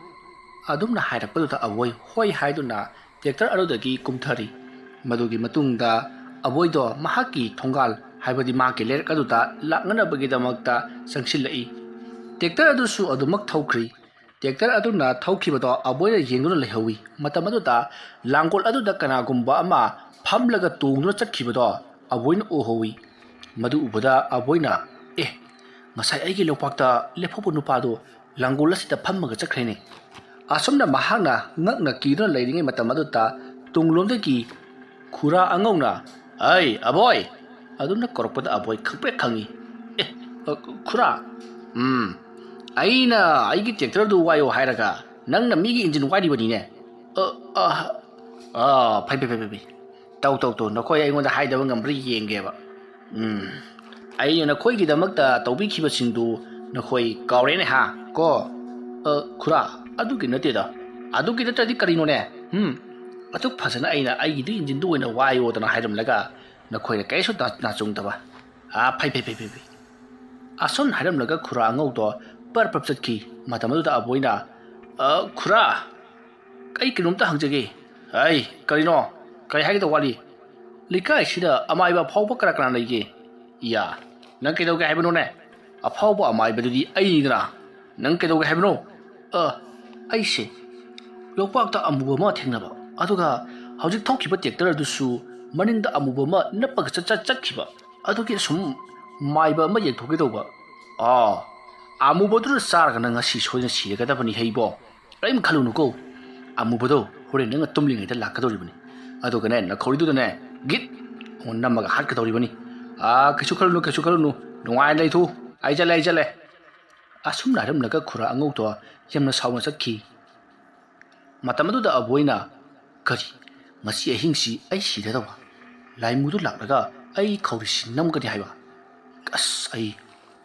ꯑꯗꯨꯝꯅ ꯍꯥꯏꯔꯛꯄꯗꯨꯗ ꯑꯕꯣꯏ ꯍꯣꯏ ꯍꯥꯏꯗꯨꯅ ꯇ꯭ꯔꯦꯛꯇꯔ ꯑꯗꯨꯗꯒꯤ ꯀꯨꯝꯊꯔꯤ꯫ ꯃꯗꯨꯒꯤ ꯃꯇꯨꯡꯗ ꯑꯕꯣꯏꯗꯣ ꯃꯍꯥꯛꯀꯤ ꯊꯣꯡꯒꯥꯜ ꯍꯥꯏꯕꯗꯤ ꯃꯍꯥꯛꯀꯤ ꯂꯩꯔꯛ ꯑꯗꯨꯗ ꯂꯥꯛꯅꯅꯕꯒꯤꯗꯃꯛꯇ ꯆꯪꯁꯤꯜꯂꯛꯏ꯫ ꯇ꯭ꯔꯦꯛꯇꯔ ꯑꯗꯨꯁꯨ ꯑꯗꯨꯃꯛ ꯊꯧꯈ꯭ꯔꯤ꯫ ꯇ꯭ꯔꯦꯛꯇꯔ ꯑꯗꯨꯅ ꯊꯧꯈꯤꯕꯗꯣ ꯑꯕꯣꯏꯅ ꯌꯦꯡꯗꯨꯅ ꯂꯩꯍꯧꯏ꯫ ꯃꯇꯝ ꯑꯗꯨꯗ ꯂꯥꯡꯒꯣꯜ ꯑꯗꯨꯗ ꯀꯅꯥꯒꯨꯝꯕ ꯑꯃ ꯐꯝꯂꯒ ꯇꯣꯡꯗꯨꯅ ꯆꯠꯈꯤꯕꯗꯣ ꯑꯕꯣꯏꯅ ꯎꯍꯧꯏ꯫ ꯃꯗꯨ ꯎꯕꯗ ꯑꯕꯣꯏꯅ, ꯉꯁꯥꯏ ꯑꯩꯒꯤ ꯂꯧꯄꯥꯛꯇ ꯂꯦꯞꯍꯧꯕ ꯅꯨꯄꯥꯗꯣ ꯂꯥꯡꯒꯣꯜ ꯑꯁꯤꯗ ꯐꯝꯃꯒ ꯆꯠꯈ꯭ꯔꯦꯅꯦ꯫ ꯑꯁꯨꯝꯅ ꯃꯍꯥꯛꯅ ꯉꯛꯅ ꯀꯤꯗꯨꯅ ꯂꯩꯔꯤꯉꯩ ꯃꯇꯝ ꯑꯗꯨꯗ ꯇꯨꯡꯂꯣꯝꯗꯒꯤ ꯈꯨꯔꯥ ꯑꯉꯧꯅ, ꯑꯩ ꯑꯕꯣꯏ, ꯑꯗꯨꯝꯅ ꯀꯧꯔꯛꯄꯗ ꯑꯕꯣꯏ ꯈꯪꯄ꯭ꯔꯦꯛ ꯈꯪꯏ꯫ ꯈꯨꯔꯥ, ꯑꯩꯅ ꯑꯩꯒꯤ ꯇ꯭ꯔꯦꯛꯇꯔꯗꯨ ꯋꯥꯏꯌꯣ ꯍꯥꯏꯔꯒ ꯅꯪꯅ ꯃꯤꯒꯤ ꯏꯟꯖꯤꯟ ꯋꯥꯏꯔꯤꯕꯅꯤꯅꯦ꯫ ꯐꯩ, ꯇꯧ, ꯅꯈꯣꯏ ꯑꯩꯉꯣꯟꯗ ꯍꯥꯏꯗꯕ ꯉꯝꯕ꯭ꯔꯥ ꯌꯦꯡꯒꯦꯕ꯫ ꯑꯩꯅ ꯅꯈꯣꯏꯒꯤꯗꯃꯛꯇ ꯇꯧꯕꯤꯈꯤꯕꯁꯤꯡꯗꯨ ꯅꯈꯣꯏ ꯀꯥꯎꯔꯦꯅꯦ ꯀꯣ? ꯈꯨꯔꯥ, ꯑꯗꯨꯒꯤ ꯅꯠꯇꯦꯗ, ꯑꯗꯨꯒꯤ ꯅꯠꯇ꯭ꯔꯗꯤ ꯀꯔꯤꯅꯣꯅꯦ? ꯑꯗꯨꯛ ꯐꯖꯅ ꯑꯩꯅ ꯑꯩꯒꯤꯗꯨ ꯏꯟꯖꯤꯟꯗꯨ ꯑꯣꯏꯅ ꯋꯥꯏꯌꯣꯗꯅ ꯍꯥꯏꯔꯝꯂꯒ ꯅꯈꯣꯏꯅ ꯀꯩꯁꯨ ꯅꯥꯆꯨꯡꯗꯕ꯫ ꯐꯩ꯫ ꯑꯁꯨꯝ ꯍꯥꯏꯔꯝꯂꯒ ꯈꯨꯔꯥ ꯑꯉꯧꯗꯣ ꯄꯔꯞ ꯆꯠꯈꯤ꯫ ꯃꯇꯝ ꯑꯗꯨꯗ ꯑꯕꯣꯏꯅ, ꯈꯨꯔꯥ, ꯑꯩ ꯀꯩꯅꯣꯝꯇ ꯍꯪꯖꯒꯦ꯫ ꯀꯔꯤꯅꯣ? ꯀꯔꯤ ꯍꯥꯏꯒꯗꯕ ꯋꯥꯠꯂꯤ? ꯂꯩꯀꯥꯏꯁꯤꯗ ꯑꯃꯥꯏꯕ ꯑꯐꯥꯎꯕ ꯀꯅꯥ ꯂꯩꯒꯦ? ꯅꯪ ꯀꯩꯗꯧꯒꯦ ꯍꯥꯏꯕꯅꯣꯅꯦ? ꯑꯐꯥꯎꯕ ꯑꯃꯥꯏꯕꯗꯨꯗꯤ ꯑꯩꯅꯤꯗꯅ, ꯅꯪ ꯀꯩꯗꯧꯒꯦ ꯍꯥꯏꯕꯅꯣ? ꯑꯩꯁꯦ ꯌꯣꯄꯥꯛꯇ ꯑꯃꯨꯕ ꯑꯃ ꯊꯦꯡꯅꯕ ꯑꯗꯨꯒ ꯍꯧꯖꯤꯛ ꯊꯧꯈꯤꯕ ꯇ꯭ꯔꯦꯛꯇꯔ ꯑꯗꯨꯁꯨ ꯃꯅꯤꯡꯗ ꯑꯃꯨꯕ ꯑꯃ ꯅꯞꯄꯒ ꯆꯠꯈꯤꯕ ꯑꯗꯨꯒꯤ ꯁꯨꯝ ꯃꯥꯏꯕ ꯑꯃ ꯌꯦꯡꯊꯣꯛꯀꯦ ꯇꯧꯕ ꯑꯃꯨꯕꯗꯨꯅ ꯆꯥꯔꯒꯅ ꯉꯁꯤ ꯁꯣꯏꯗꯅ ꯁꯤꯔꯒꯗꯕꯅꯤ ꯍꯩꯕꯣ ꯀꯔꯤꯝ ꯈꯜꯂꯨꯅꯨꯀꯣ ꯑꯃꯨꯕꯗꯣ ꯍꯣꯔꯦꯟ ꯅꯪꯅ ꯇꯨꯝꯂꯤꯉꯩꯗ ꯂꯥꯛꯀꯗꯧꯔꯤꯕꯅꯤ ꯑꯗꯨꯒꯅꯦ ꯅꯈꯧꯔꯤꯗꯨꯗꯅꯦ ꯒꯤꯠ ꯅꯝꯃꯒ ꯍꯥꯠꯀꯗꯧꯔꯤꯕꯅꯤ ꯀꯩꯁꯨ ꯈꯜꯂꯨꯅꯨ ꯅꯨꯡꯉꯥꯏꯅ ꯂꯩꯊꯣꯛꯎ ꯑꯩ ꯆꯠꯂꯦ ꯑꯁꯨꯝꯅ ꯍꯥꯏꯔꯝꯂꯒ ꯈꯨꯔꯥ ꯑꯉꯧꯗꯣ ꯌꯥꯝꯅ ꯁꯥꯎꯅ ꯆꯠꯈꯤ ꯃꯇꯝ ꯑꯗꯨꯗ ꯑꯕꯣꯏꯅ ꯀꯔꯤ ꯉꯁꯤ ꯑꯍꯤꯡꯁꯤ ꯑꯩ ꯁꯤꯔꯗꯧꯕ ꯂꯥꯏꯃꯨꯗꯨ ꯂꯥꯛꯂꯒ ꯑꯩ ꯈꯧꯔꯤꯁꯤ ꯅꯝꯒꯅꯤ ꯍꯥꯏꯕ ꯑꯁ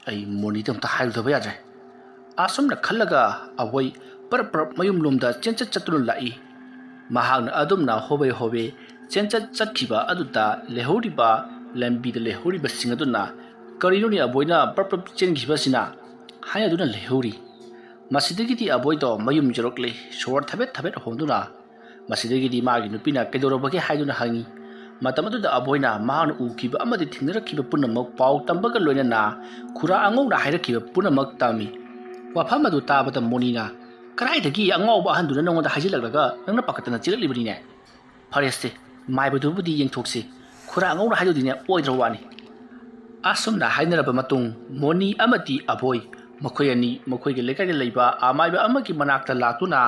ꯑꯩ ꯃꯣꯅꯤꯗ ꯑꯝꯇ ꯍꯥꯏꯔꯨꯗꯕ ꯌꯥꯗ꯭ꯔꯦ ꯑꯁꯨꯝꯅ ꯈꯜꯂꯒ ꯑꯕꯣꯏ ꯄꯔꯞ ꯃꯌꯨꯝꯂꯣꯝꯗ ꯆꯠꯇꯨꯅ ꯂꯥꯛꯏ ꯃꯍꯥꯛꯅ ꯑꯗꯨꯝꯅ ꯍꯣꯕꯦ ꯆꯠꯈꯤꯕ ꯑꯗꯨꯗ ꯂꯩꯍꯧꯔꯤꯕ ꯂꯝꯕꯤꯗ ꯂꯩꯍꯧꯔꯤꯕꯁꯤꯡ ꯑꯗꯨꯅ ꯀꯔꯤꯅꯣꯅꯤ ꯑꯕꯣꯏꯅ ꯄꯔꯞ ꯆꯦꯟꯈꯤꯕꯁꯤꯅ ꯍꯥꯏꯅꯗꯨꯅ ꯂꯩꯍꯧꯔꯤ ꯃꯁꯤꯗꯒꯤꯗꯤ ꯑꯕꯣꯏꯗꯣ ꯃꯌꯨꯝ ꯌꯧꯔꯛꯂꯦ ꯁꯣꯔ ꯊꯕꯦꯠ ꯍꯣꯟꯗꯨꯅ ꯃꯁꯤꯗꯒꯤꯗꯤ ꯃꯥꯒꯤ ꯅꯨꯄꯤꯅ ꯀꯩꯗꯧꯔꯕꯒꯦ ꯍꯥꯏꯗꯨꯅ ꯍꯪꯉꯤ ꯃꯇꯝ ꯑꯗꯨꯗ ꯑꯕꯣꯏꯅ ꯃꯍꯥꯛꯅ ꯎꯈꯤꯕ ꯑꯃꯗꯤ ꯊꯦꯡꯅꯔꯛꯈꯤꯕ ꯄꯨꯝꯅꯃꯛ ꯄꯥꯎ ꯇꯝꯕꯒ ꯂꯣꯏꯅꯅ ꯈꯨꯔꯥ ꯑꯉꯧꯅ ꯍꯥꯏꯔꯛꯈꯤꯕ ꯄꯨꯝꯅꯃꯛ ꯇꯝꯃꯤ ꯋꯥꯐꯝ ꯑꯗꯨ ꯇꯥꯕꯗ ꯃꯣꯅꯤꯅ ꯀꯗꯥꯏꯗꯒꯤ ꯑꯉꯥꯎꯕ ꯑꯍꯟꯗꯨꯅ ꯅꯉꯣꯟꯗ ꯍꯥꯏꯖꯤꯜꯂꯛꯂꯒ ꯅꯪꯅ ꯄꯥꯈꯠꯇꯅ ꯆꯦꯜꯂꯛꯂꯤꯕꯅꯤꯅꯦ ꯐꯔꯦꯁꯦ ꯃꯥꯏꯕꯗꯨꯕꯨꯗꯤ ꯌꯦꯡꯊꯣꯛꯁꯤ ꯈꯨꯔꯥ ꯑꯉꯧꯅ ꯍꯥꯏꯗꯨꯗꯤꯅꯦ ꯑꯣꯏꯗ꯭ꯔꯕ ꯋꯥꯅꯤ ꯑꯁꯨꯝꯅ ꯍꯥꯏꯅꯔꯕ ꯃꯇꯨꯡ ꯃꯣꯅꯤ ꯑꯃꯗꯤ ꯑꯕꯣꯏ ꯃꯈꯣꯏ ꯑꯅꯤ ꯃꯈꯣꯏꯒꯤ ꯂꯩꯀꯥꯏꯗ ꯂꯩꯕ ꯑꯃꯥꯏꯕ ꯑꯃꯒꯤ ꯃꯅꯥꯛꯇ ꯂꯥꯛꯇꯨꯅ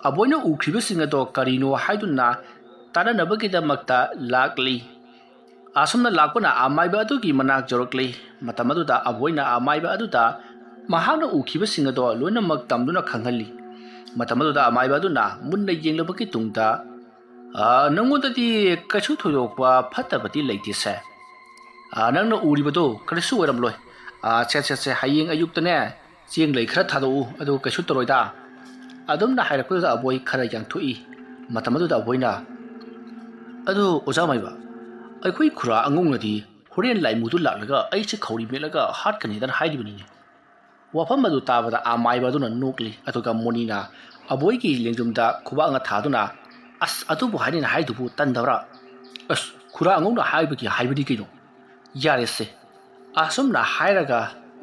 ꯑꯕꯣꯏꯅ ꯎꯈ꯭ꯔꯤꯕꯁꯤꯡ ꯑꯗꯣ ꯀꯔꯤꯅꯣ ꯍꯥꯏꯗꯨꯅ ꯇꯥꯟꯅꯅꯕꯒꯤꯗꯃꯛꯇ ꯂꯥꯛꯂꯤ ꯑꯁꯨꯝꯅ ꯂꯥꯛꯄꯅ ꯑꯃꯥꯏꯕ ꯑꯗꯨꯒꯤ ꯃꯅꯥꯛ ꯌꯧꯔꯛꯂꯤ ꯃꯇꯝ ꯑꯗꯨꯗ ꯑꯕꯣꯏꯅ ꯑꯃꯥꯏꯕ ꯑꯗꯨꯗ ꯃꯍꯥꯛꯅ ꯎꯈꯤꯕꯁꯤꯡ ꯑꯗꯣ ꯂꯣꯏꯅꯃꯛ ꯇꯝꯗꯨꯅ ꯈꯪꯍꯜꯂꯤ ꯃꯇꯝ ꯑꯗꯨꯗ ꯑꯃꯥꯏꯕ ꯑꯗꯨꯅ ꯃꯨꯟꯅ ꯌꯦꯡꯂꯕꯒꯤ ꯇꯨꯡꯗ ꯅꯪꯉꯣꯟꯗꯗꯤ ꯀꯩꯁꯨ ꯊꯣꯏꯗꯣꯛꯄ ꯐꯠꯇꯕꯗꯤ ꯂꯩꯇꯦꯁꯦ ꯅꯪꯅ ꯎꯔꯤꯕꯗꯣ ꯀꯔꯤꯁꯨ ꯑꯣꯏꯔꯝꯂꯣꯏ ꯁꯦ ꯍꯌꯦꯡ ꯑꯌꯨꯛꯇꯅꯦ ꯆꯦꯡ ꯂꯩ ꯈꯔ ꯊꯥꯗꯣꯛꯎ ꯑꯗꯨ ꯀꯩꯁꯨ ꯇꯧꯔꯣꯏꯗ ꯑꯗꯨꯝꯅ ꯍꯥꯏꯔꯛꯄꯗꯨꯗ ꯑꯕꯣꯏ ꯈꯔ ꯌꯥꯡꯊꯣꯛꯏ ꯃꯇꯝ ꯑꯗꯨꯗ ꯑꯕꯣꯏꯅ ꯑꯗꯨ ꯑꯣꯖꯥ ꯃꯥꯏꯕ ꯑꯩꯈꯣꯏ ꯈꯨꯔꯥ ꯑꯉꯧꯅꯗꯤ ꯍꯣꯔꯦꯟ ꯂꯥꯏꯃꯨꯗꯨ ꯂꯥꯛꯂꯒ ꯑꯩꯁꯦ ꯈꯧꯔꯤ ꯃꯦꯠꯂꯒ ꯍꯥꯠꯀꯅꯤꯗꯅ ꯍꯥꯏꯔꯤꯕꯅꯤꯅꯦ ꯋꯥꯐꯝ ꯑꯗꯨ ꯇꯥꯕꯗ ꯑꯃꯥꯏꯕ ꯑꯗꯨꯅ ꯅꯣꯛꯂꯤ ꯑꯗꯨꯒ ꯃꯣꯅꯤꯅ ꯑꯕꯣꯏꯒꯤ ꯂꯦꯡꯖꯨꯝꯗ ꯈꯨꯕꯥꯛꯅ ꯊꯥꯗꯨꯅ ꯑꯁ ꯑꯗꯨꯕꯨ ꯍꯥꯏꯅꯤꯅ ꯍꯥꯏꯗꯨꯕꯨ ꯇꯟꯗꯕ꯭ꯔꯥ ꯑꯁ ꯈꯨꯔꯥ ꯑꯉꯧꯅ ꯍꯥꯏꯕꯗꯤ ꯀꯩꯅꯣ ꯌꯥꯔꯦꯁꯦ ꯑꯁꯨꯝꯅ ꯍꯥꯏꯔꯒ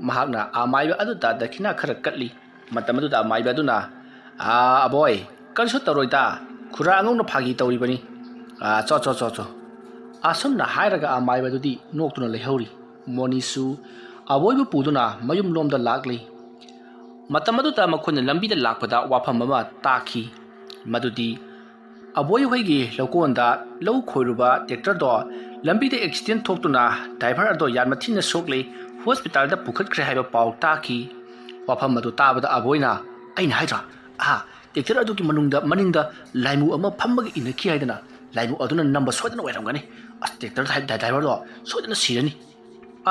ꯃꯍꯥꯛꯅ ꯑꯃꯥꯏꯕ ꯑꯗꯨꯗ ꯗꯈꯤꯅꯥ ꯈꯔ ꯀꯠꯂꯤ ꯃꯇꯝ ꯑꯗꯨꯗ ꯑꯃꯥꯏꯕ ꯑꯗꯨꯅ ꯑꯕꯣꯏ ꯀꯔꯤꯁꯨ ꯇꯧꯔꯣꯏꯗ ꯈꯨꯔꯥ ꯑꯉꯧꯅ ꯐꯥꯒꯤ ꯇꯧꯔꯤꯕꯅꯤ ꯆꯣ ꯑꯁꯨꯝꯅ ꯍꯥꯏꯔꯒ ꯑꯃꯥꯏꯕꯗꯨꯗꯤ ꯅꯣꯛꯇꯨꯅ ꯂꯩꯍꯧꯔꯤ ꯃꯣꯅꯤꯁꯨ ꯑꯕꯣꯏꯕꯨ ꯄꯨꯗꯨꯅ ꯃꯌꯨꯝꯂꯣꯝꯗ ꯂꯥꯛꯂꯤ ꯃꯇꯝ ꯑꯗꯨꯗ ꯃꯈꯣꯏꯅ ꯂꯝꯕꯤꯗ ꯂꯥꯛꯄꯗ ꯋꯥꯐꯝ ꯑꯃ ꯇꯥꯈꯤ ꯃꯗꯨꯗꯤ ꯑꯕꯣꯏ ꯍꯣꯏꯒꯤ ꯂꯧꯀꯣꯟꯗ ꯂꯧ ꯈꯣꯏꯔꯨꯕ ꯇ꯭ꯔꯦꯛꯇꯔꯗꯣ ꯂꯝꯕꯤꯗ ꯑꯦꯛꯁꯤꯗꯦꯟ ꯊꯣꯛꯇꯨꯅ ꯗ꯭ꯔꯥꯏꯚꯔ ꯑꯗꯣ ꯌꯥꯝꯅ ꯊꯤꯅ ꯁꯣꯛꯂꯤ ꯍꯣꯁꯄꯤꯇꯥꯜꯗ ꯄꯨꯈꯠꯈ꯭ꯔꯦ ꯍꯥꯏꯕ ꯄꯥꯎ ꯇꯥꯈꯤ ꯋꯥꯐꯝ ꯑꯗꯨ ꯇꯥꯕꯗ ꯑꯕꯣꯏꯅ ꯑꯩꯅ ꯍꯥꯏꯗ꯭ꯔꯥ ꯇ꯭ꯔꯦꯛꯇꯔ ꯑꯗꯨꯒꯤ ꯃꯅꯤꯡꯗ ꯂꯥꯏꯃꯨ ꯑꯃ ꯐꯝꯃꯒ ꯏꯟꯅꯈꯤ ꯍꯥꯏꯗꯅ ꯂꯥꯏꯃꯨ ꯑꯗꯨꯅ ꯅꯝꯕ ꯁꯣꯏꯗꯅ ꯑꯣꯏꯔꯝꯒꯅꯤ ꯑꯁ ꯇ꯭ꯔꯦꯛꯇꯔ ꯗ꯭ꯔꯥꯏꯚꯔꯗꯣ ꯁꯣꯏꯗꯅ ꯁꯤꯔꯅꯤ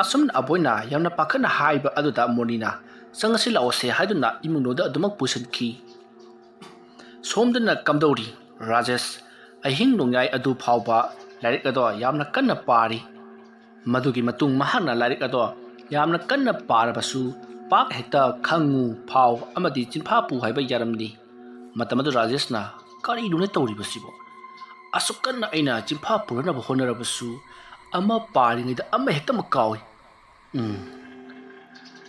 ꯑꯁꯨꯝꯅ ꯑꯕꯣꯏꯅ ꯌꯥꯝꯅ ꯄꯥꯈꯠꯅ ꯍꯥꯏꯕ ꯑꯗꯨꯗ ꯃꯣꯅꯤꯅ ꯆꯪꯉꯁꯤ ꯂꯥꯛꯑꯣꯁꯦ ꯍꯥꯏꯗꯨꯅ ꯏꯃꯨꯡꯗꯣꯗ ꯑꯗꯨꯃꯛ ꯄꯨꯁꯤꯟꯈꯤ ꯁꯣꯝꯗꯅ ꯀꯝꯗꯧꯔꯤ ꯔꯥꯖꯦꯁ ꯑꯍꯤꯡ ꯅꯣꯡꯌꯥꯏ ꯑꯗꯨ ꯐꯥꯎꯕ ꯂꯥꯏꯔꯤꯛ ꯑꯗꯣ ꯌꯥꯝꯅ ꯀꯟꯅ ꯄꯥꯔꯤ ꯃꯗꯨꯒꯤ ꯃꯇꯨꯡ ꯃꯍꯥꯛꯅ ꯂꯥꯏꯔꯤꯛ ꯑꯗꯣ ꯌꯥꯝꯅ ꯀꯟꯅ ꯄꯥꯔꯕꯁꯨ ꯄꯥꯛ ꯍꯦꯛꯇ ꯈꯪꯉꯨ ꯐꯥꯎ ꯑꯃꯗꯤ ꯆꯤꯟꯐꯥ ꯄꯨ ꯍꯥꯏꯕ ꯌꯥꯔꯝꯗꯦ ꯃꯇꯝ ꯑꯗꯨ ꯔꯥꯖꯦꯁꯅ ꯀꯔꯤꯅꯣꯅꯦ ꯇꯧꯔꯤꯕꯁꯤꯕꯣ ꯑꯁꯨꯛ ꯀꯟꯅ ꯑꯩꯅ ꯆꯤꯟꯐꯥ ꯄꯨꯔꯅꯕ ꯍꯣꯠꯅꯔꯕꯁꯨ ꯑꯃ ꯄꯥꯔꯤꯉꯩꯗ ꯑꯃ ꯍꯦꯛꯇꯃꯛ ꯀꯥꯎꯏ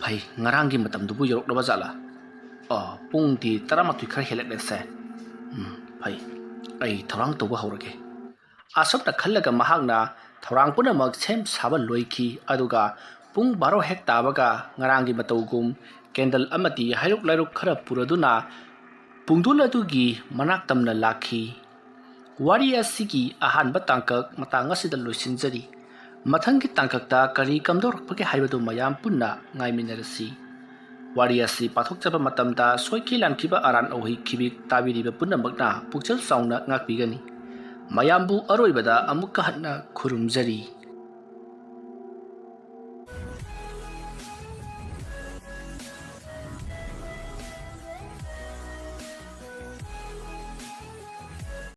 ꯐꯩ ꯉꯔꯥꯡꯒꯤ ꯃꯇꯝꯗꯨꯕꯨ ꯌꯧꯔꯛꯂꯕ ꯖꯥꯠꯂꯥ ꯄꯨꯡꯗꯤ 12 ꯈꯔ ꯍꯦꯜꯂꯛꯂꯦꯁꯦ ꯐꯩ ꯑꯩ ꯊꯧꯔꯥꯡ ꯇꯧꯕ ꯍꯧꯔꯒꯦ ꯑꯁꯨꯝꯅ ꯈꯜꯂꯒ ꯃꯍꯥꯛꯅ ꯊꯧꯔꯥꯡ ꯄꯨꯝꯅꯃꯛ ꯁꯦꯝ ꯁꯥꯕ ꯂꯣꯏꯈꯤ ꯑꯗꯨꯒ ꯄꯨꯡ 12 ꯍꯦꯛ ꯇꯥꯕꯒ ꯉꯔꯥꯡꯒꯤ ꯃꯇꯧꯒꯨꯝ ꯀꯦꯟꯗꯜ ꯑꯃꯗꯤ ꯍꯩꯔꯨꯛ ꯂꯩꯔꯨꯛꯈꯔ ꯄꯨꯔꯗꯨꯅ ꯄꯨꯡꯗꯣꯟ ꯑꯗꯨꯒꯤ ꯃꯅꯥꯛ ꯇꯝꯅ ꯂꯥꯛꯈꯤ ꯋꯥꯔꯤ ꯑꯁꯤꯒꯤ ꯑꯍꯥꯟꯕ ꯇꯥꯡꯀꯛ ꯃꯇꯥꯡ ꯑꯁꯤꯗ ꯂꯣꯏꯁꯤꯟꯖꯔꯤ ꯃꯊꯪꯒꯤ ꯇꯥꯡꯀꯛꯇ ꯀꯔꯤ ꯀꯝꯗꯧꯔꯛꯄꯒꯦ ꯍꯥꯏꯕꯗꯨ ꯃꯌꯥꯝ ꯄꯨꯟꯅ ꯉꯥꯏꯃꯤꯟꯅꯔꯁꯤ ꯋꯥꯔꯤ ꯑꯁꯤ ꯄꯥꯊꯣꯛꯆꯕ ꯃꯇꯝꯗ ꯁꯣꯏꯈꯤ ꯂꯥꯟꯈꯤꯕ ꯑꯔꯥꯟ ꯑꯣꯏꯈꯤꯕꯤ ꯇꯥꯕꯤꯔꯤꯕ ꯄꯨꯝꯅꯃꯛꯅ ꯄꯨꯛꯆꯦꯜ ꯆꯥꯎꯅ ꯉꯥꯛꯄꯤꯒꯅꯤ ꯃꯌꯥꯝꯕꯨ ꯑꯔꯣꯏꯕꯗ ꯑꯃꯨꯛꯀ ꯍꯟꯅ ꯈꯨꯔꯨꯝꯖꯔꯤ